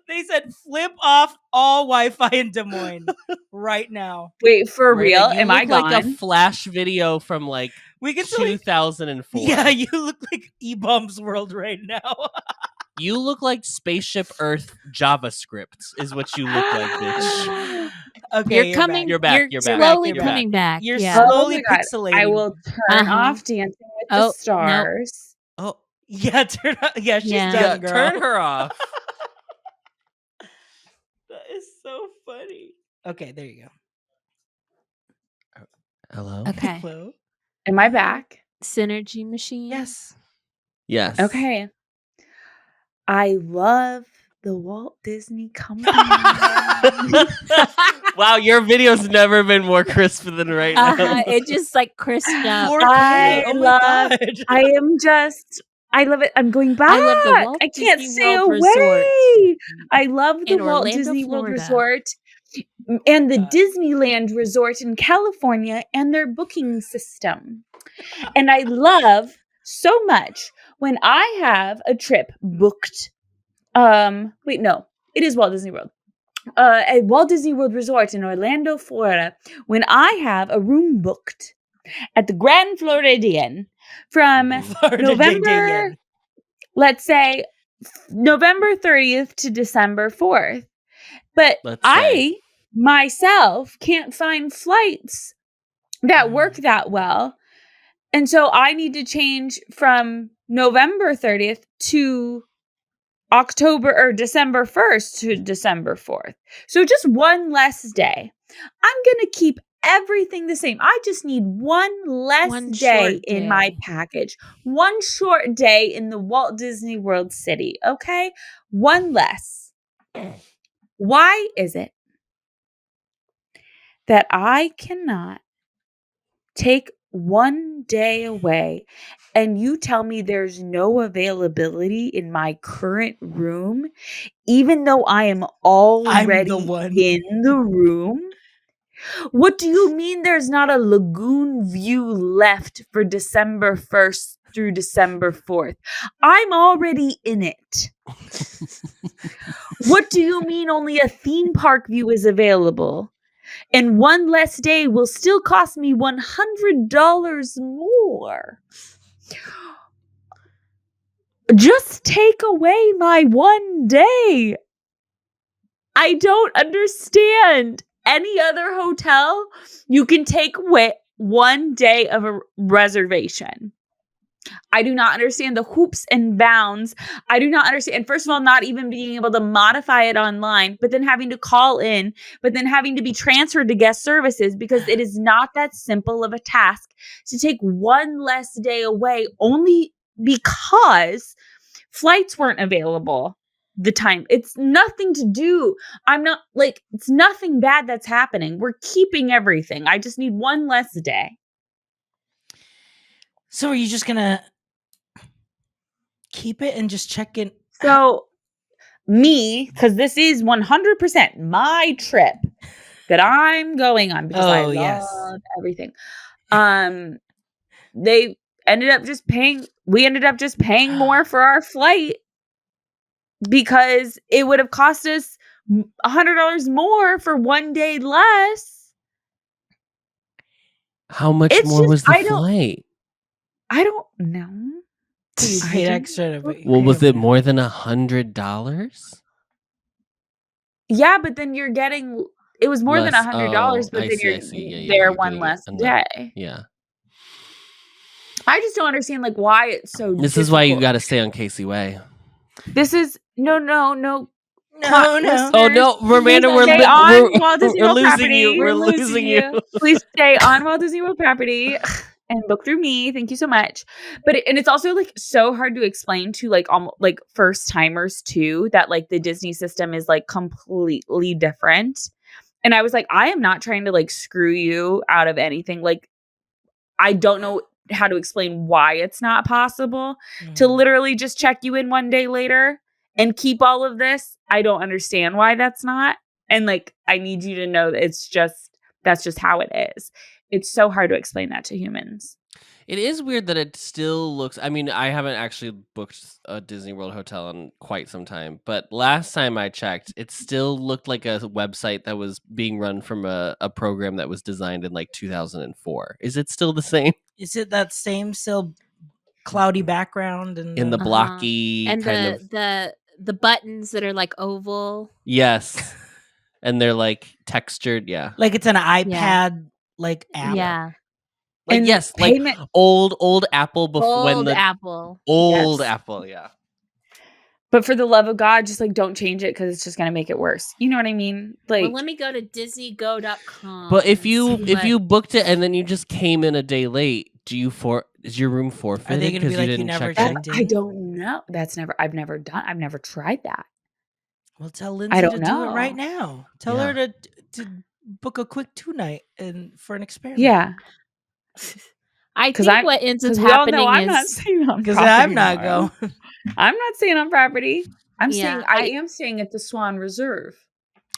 They said flip off all Wi-Fi in Des Moines right now. Wait, for real? Am I gone? Like a flash video from like 2004. Yeah, you look like E-Bombs World right now. You look like Spaceship Earth JavaScript is what you look like, bitch. Okay, you're coming. You're back. You're slowly coming back. You're slowly pixelating. I will turn off Dancing with the Stars. No. Oh, yeah, turn off. Yeah, she's done, girl. Turn her off. That is so funny. Okay, there you go. Hello. Okay. Hello. Am I back? Synergy machine. Yes. Okay. I love the Walt Disney Company. Wow, your video's never been more crisp than right now. It just like crisped up. I love it. I'm going back. I love the Walt I can't Disney stay World away. Resort I love the in Walt Orlando, Disney World Florida. Resort and the Disneyland Resort in California and their booking system. And I love so much when I have a trip booked. It is Walt Disney World. At Walt Disney World Resort in Orlando, Florida, when I have a room booked at the Grand Floridian from November, let's say November 30th to December 4th. But I myself can't find flights that work that well. And so I need to change from November 30th to October or December 1st to December 4th. So just one less day. I'm going to keep everything the same. I just need one day in my package. One short day in the Walt Disney World City. Okay? One less. Why is it that I cannot take 1 day away and you tell me there's no availability in my current room, even though I am already in the room? What do you mean there's not a lagoon view left for December 1st through December 4th? I'm already in it. What do you mean only a theme park view is available? And one less day will still cost me $100 more. Just take away my 1 day. I don't understand. Any other hotel, you can take away 1 day of a reservation. I do not understand the hoops and bounds. I do not understand, first of all, not even being able to modify it online, but then having to call in, but then having to be transferred to guest services because it is not that simple of a task to take 1 less day away only because flights weren't available the time. It's nothing to do. It's nothing bad that's happening. We're keeping everything. I just need 1 less day. So are you just going to keep it and just check in? So me, because this is 100% my trip that I'm going on because I love everything. We ended up just paying more for our flight because it would have cost us $100 more for 1 day less. How much more was the flight? I don't know. You paid extra. Well, was it more than $100? Yeah, but then you're getting. It was more than $100, but then you're there one less day. Yeah. I just don't understand why it's so. This is why you got to stay on Casey Way. This is no. Oh no, Miranda, we're losing you. We're losing you. Please stay on Walt Disney World property and book through me. Thank you so much. But it's also so hard to explain to first timers too that the Disney system is completely different. And I was I am not trying to screw you out of anything. I don't know how to explain why it's not possible to literally just check you in 1 day later and keep all of this. I don't understand why that's not. And I need you to know that that's just how it is. It's so hard to explain that to humans. It is weird that it still looks. I mean, I haven't actually booked a Disney World hotel in quite some time, but last time I checked, it still looked like a website that was being run from a program that was designed in 2004. Is it still the same? Is it that same still cloudy background and in the blocky and kind of the buttons that are oval? Yes, and they're textured. Yeah, it's an iPad app. Yeah. Yes, old Apple before old Apple, yeah. But for the love of God, just don't change it because it's just gonna make it worse. You know what I mean? Well, let me go to DisneyGo.com. But if you booked it and then you just came in a day late, is your room forfeited? Are they gonna be you never checked in? I don't know. I've never tried that. Well, tell Lindsay to do it right now. Tell her to book a quick 2-night for an experiment. Yeah. I think what ends up happening is I'm not staying on because I'm not going. I'm not staying on property. I am staying at the Swan Reserve.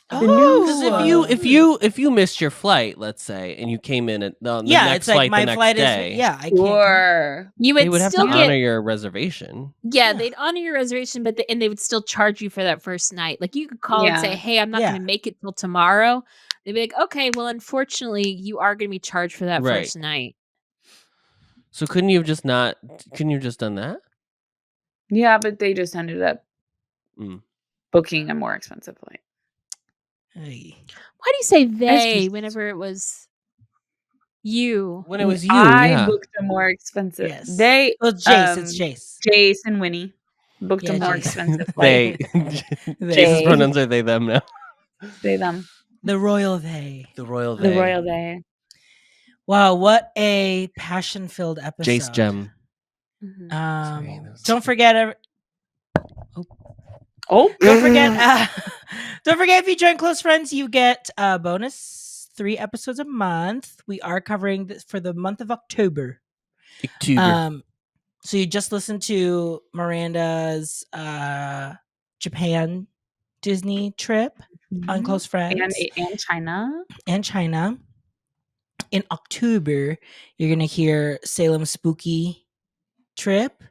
Because if you missed your flight, let's say, and you came in on the next flight the next day, I can't. You would they would still have to honor your reservation. Yeah, they'd honor your reservation, but they would still charge you for that first night. You could call and say, "Hey, I'm not going to make it till tomorrow." They'd be like, "Okay, well, unfortunately, you are going to be charged for that first night." So couldn't you have just done that? Yeah, but they just ended up booking a more expensive flight. Hey. Why do you say they whenever it was you? When it was you, I booked a more expensive. Yes. They. It's Jace. It's Jace. Jace and Winnie booked a more expensive flight. Jace's pronouns are they them now. They them. The royal they. The royal they. The royal they. Wow, what a passion-filled episode. Jace Gem. Mm-hmm. Don't forget. Don't forget. Don't forget if you join Close Friends, you get bonus 3 episodes a month. We are covering this for the month of October. So you just listened to Miranda's Japan Disney trip on Close Friends. And China. In October, you're going to hear Salem Spooky Trip.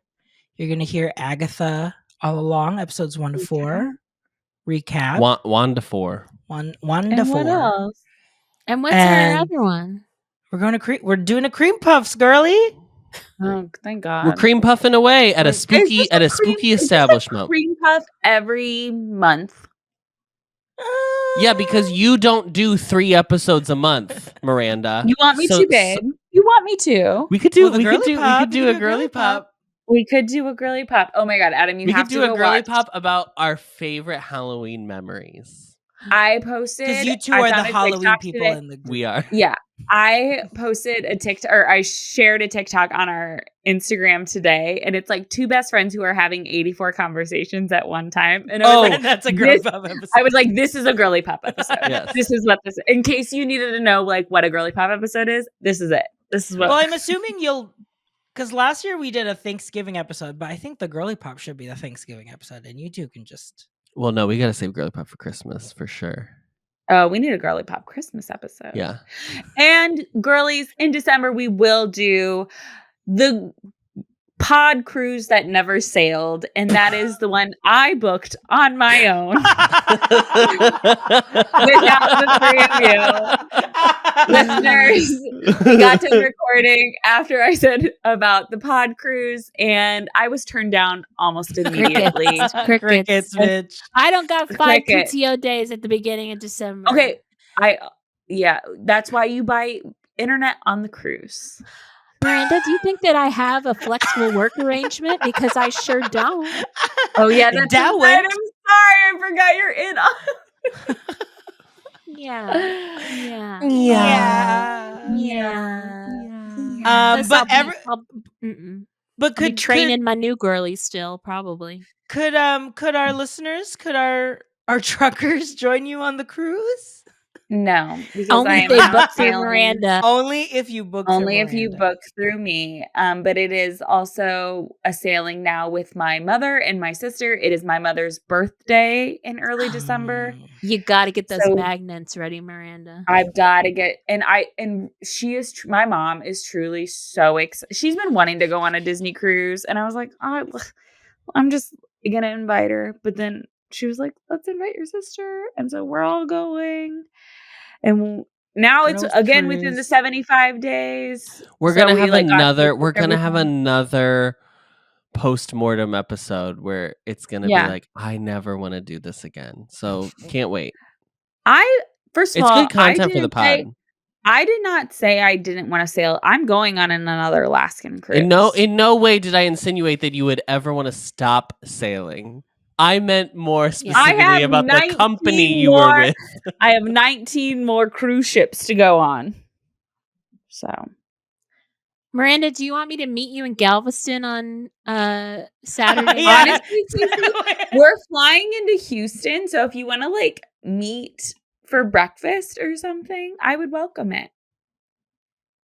You're going to hear Agatha All Along, episodes 1 to 4. Recap. 1 to 4. 1 to 4. What else? And what's our other one? We're doing a cream puffs, girly. Oh, thank God. We're cream puffing away at a spooky establishment. Cream puff every month. Yeah, because you don't do 3 episodes a month, Miranda. You want me to, babe? You want me to? We could do a girly pop. We could do a girly pop. Oh my God, Adam, you have to do a girly pop about our favorite Halloween memories. I posted because you two are the Halloween people today. In the group. We are. Yeah, I posted a TikTok, or I shared a TikTok on our Instagram today, and it's like 2 best friends who are having 84 conversations at one time. And I was like, that's a girly pop episode. I was like, this is a girly pop episode. Yes. This is what this is. In case you needed to know like what a girly pop episode is, this is it. This is what. Well, I'm assuming because last year we did a Thanksgiving episode, but I think the girly pop should be the Thanksgiving episode, and you two can just. Well, no, we got to save girly pop for Christmas for sure. Oh, we need a girly pop Christmas episode. Yeah. And girlies, in December, we will do the pod cruise that never sailed. And that is the one I booked on my own. Without the 3 of you. Listeners, we got to recording after I said about the pod cruise, and I was turned down almost immediately. Crickets, bitch. I don't got 5 PTO days at the beginning of December. Okay, that's why you buy internet on the cruise. Miranda, do you think that I have a flexible work arrangement? Because I sure don't. Oh yeah, that's right. I'm sorry, I forgot you're in on. But could train in my new girlies still probably. Could our listeners, our truckers join you on the cruise? No, because only if they book through Miranda. Only if you book. Only if you book through me. But it is also a sailing now with my mother and my sister. It is my mother's birthday in early December. You got to get those magnets ready, Miranda. I've got to get, and she is. My mom is truly so excited. She's been wanting to go on a Disney cruise, and I was like, I'm just gonna invite her. But then she was like, let's invite your sister, and so we're all going. And now it's again within the 75 days. We're gonna have another post-mortem episode where it's gonna be like, I never want to do this again. So can't wait. It's good content for the pod. I did not say I didn't want to sail. I'm going on another Alaskan cruise. In no way did I insinuate that you would ever want to stop sailing. I meant more specifically about the company you were with. I have 19 more cruise ships to go on. So, Miranda, do you want me to meet you in Galveston on Saturday? Honestly, we're flying into Houston, so if you want to meet for breakfast or something, I would welcome it.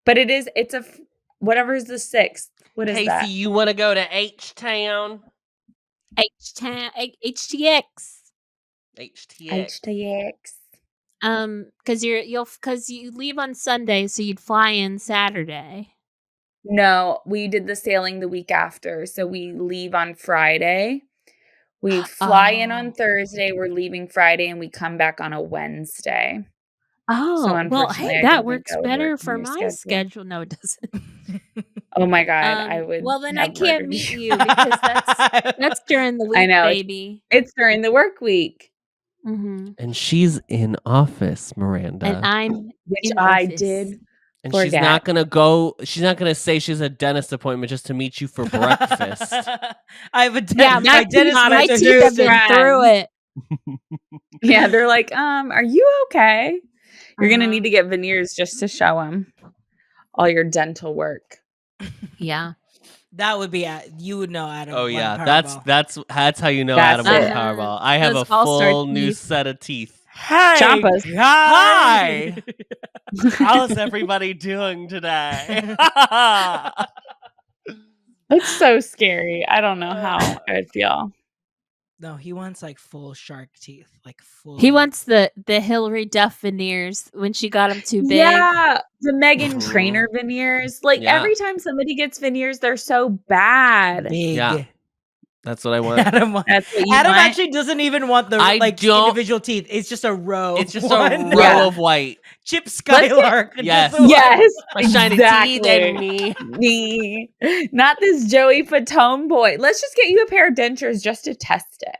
But it's whatever is the 6th. What is that? Casey, you want to go to H-Town? HTX. Because you leave on Sunday, so you'd fly in Saturday. No, we did the sailing the week after, so we leave on Friday. We fly in on Thursday. We're leaving Friday, and we come back on a Wednesday. Oh, so well, hey, that works better for my schedule. No, it doesn't. Oh my God, I would. Well, then I can't meet you because that's during the week, I know, baby. It's during the work week. Mm-hmm. And she's in office, Miranda. And I'm which I did. And she's not gonna go. She's not gonna say she's a dentist appointment just to meet you for breakfast. I have a dentist. My teeth have been through it. Yeah, they're like, are you okay? You're gonna need to get veneers just to show them all your dental work. Yeah, that would be. You would know Adam. Oh yeah, that's how you know Adam won Powerball. I have a full new set of teeth. Hi, Champas. Hi. How is everybody doing today? It's so scary. I don't know how I would feel. No, he wants like full shark teeth, like full. He wants the Hillary Duff veneers when she got him too big. Yeah, the Meghan Trainor veneers. Like every time somebody gets veneers, they're so bad. Big. Yeah. That's what I want. Adam actually doesn't even want the individual teeth. It's just a row. It's just a row of white. Chip Skylark. Yes, shiny teeth and me. Not this Joey Fatone boy. Let's just get you a pair of dentures just to test it.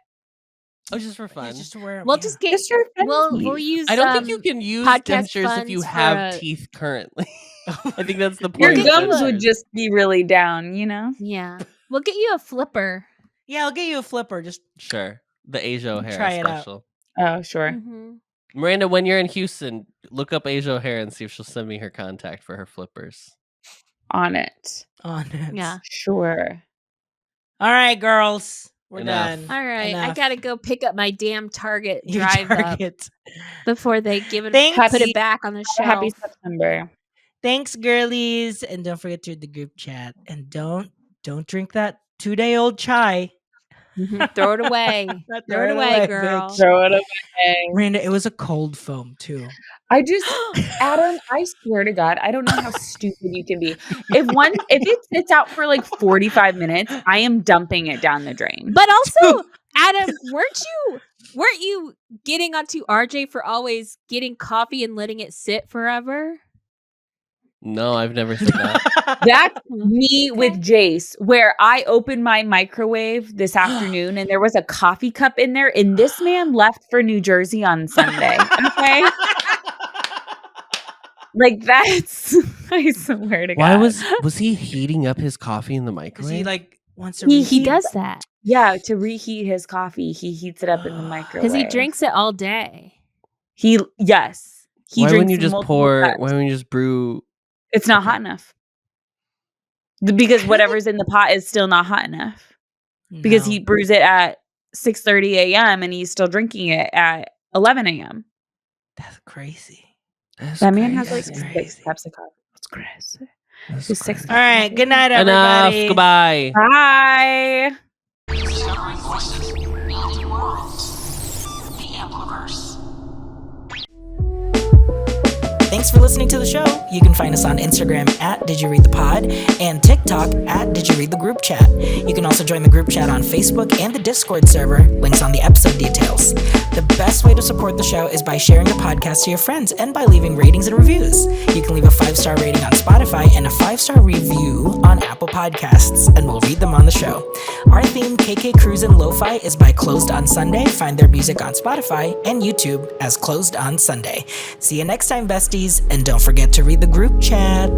Oh, just for fun. Yeah, just to wear them. We'll just get. We'll use. I don't think you can use dentures if you have teeth currently. I think that's the point. Your gums would just be really down, you know. Yeah, we'll get you a flipper. Yeah, I'll get you a flipper. Just sure. The Asia O'Hara special. Oh, sure. Mm-hmm. Miranda, when you're in Houston, look up Asia O'Hara and see if she'll send me her contact for her flippers. On it. Yeah. Sure. All right, girls. We're Enough. done. All right. Enough. I got to go pick up my damn Target Your drive Target. up before they put it back on the shelf. Happy September. Thanks, girlies. And don't forget to read the group chat. And don't drink that 2-day-old chai. Throw it away. Throw it away, girl. Bitch. Throw it away. Miranda, it was a cold foam too. Adam, I swear to God, I don't know how stupid you can be. If it sits out for like 45 minutes, I am dumping it down the drain. But also, Adam, weren't you getting onto RJ for always getting coffee and letting it sit forever? No, I've never said that. That's me with Jace, where I opened my microwave this afternoon and there was a coffee cup in there, and this man left for New Jersey on Sunday. Okay. Like that's, I swear to God. Why was he heating up his coffee in the microwave? He like wants to he does that. Yeah, to reheat his coffee, he heats it up in the microwave. Because he drinks it all day. He why drinks wouldn't you just multiple cups. why wouldn't you just brew? It's not hot enough. Because whatever's in the pot is still not hot enough. Because he brews it at 6:30 a.m. and he's still drinking it at 11 a.m. That's crazy. That man has like 6 cups of coffee. That's crazy. That's crazy. All right. Good night, everybody. Enough. Goodbye. Bye. Discovering voices, building worlds. The Ampliverse. Thanks for listening to the show. You can find us on Instagram at Did You Read the Pod and TikTok at Did You Read the Group Chat. You can also join the group chat on Facebook and the Discord server. Links on the episode details. The best way to support the show is by sharing the podcast to your friends and by leaving ratings and reviews. You can leave a 5-star rating on Spotify and a 5-star review on Apple Podcasts, and we'll read them on the show. Our theme, KK Cruisin' Lo-Fi, is by Closed on Sunday. Find their music on Spotify and YouTube as Closed on Sunday. See you next time, besties, and don't forget to read the group chat.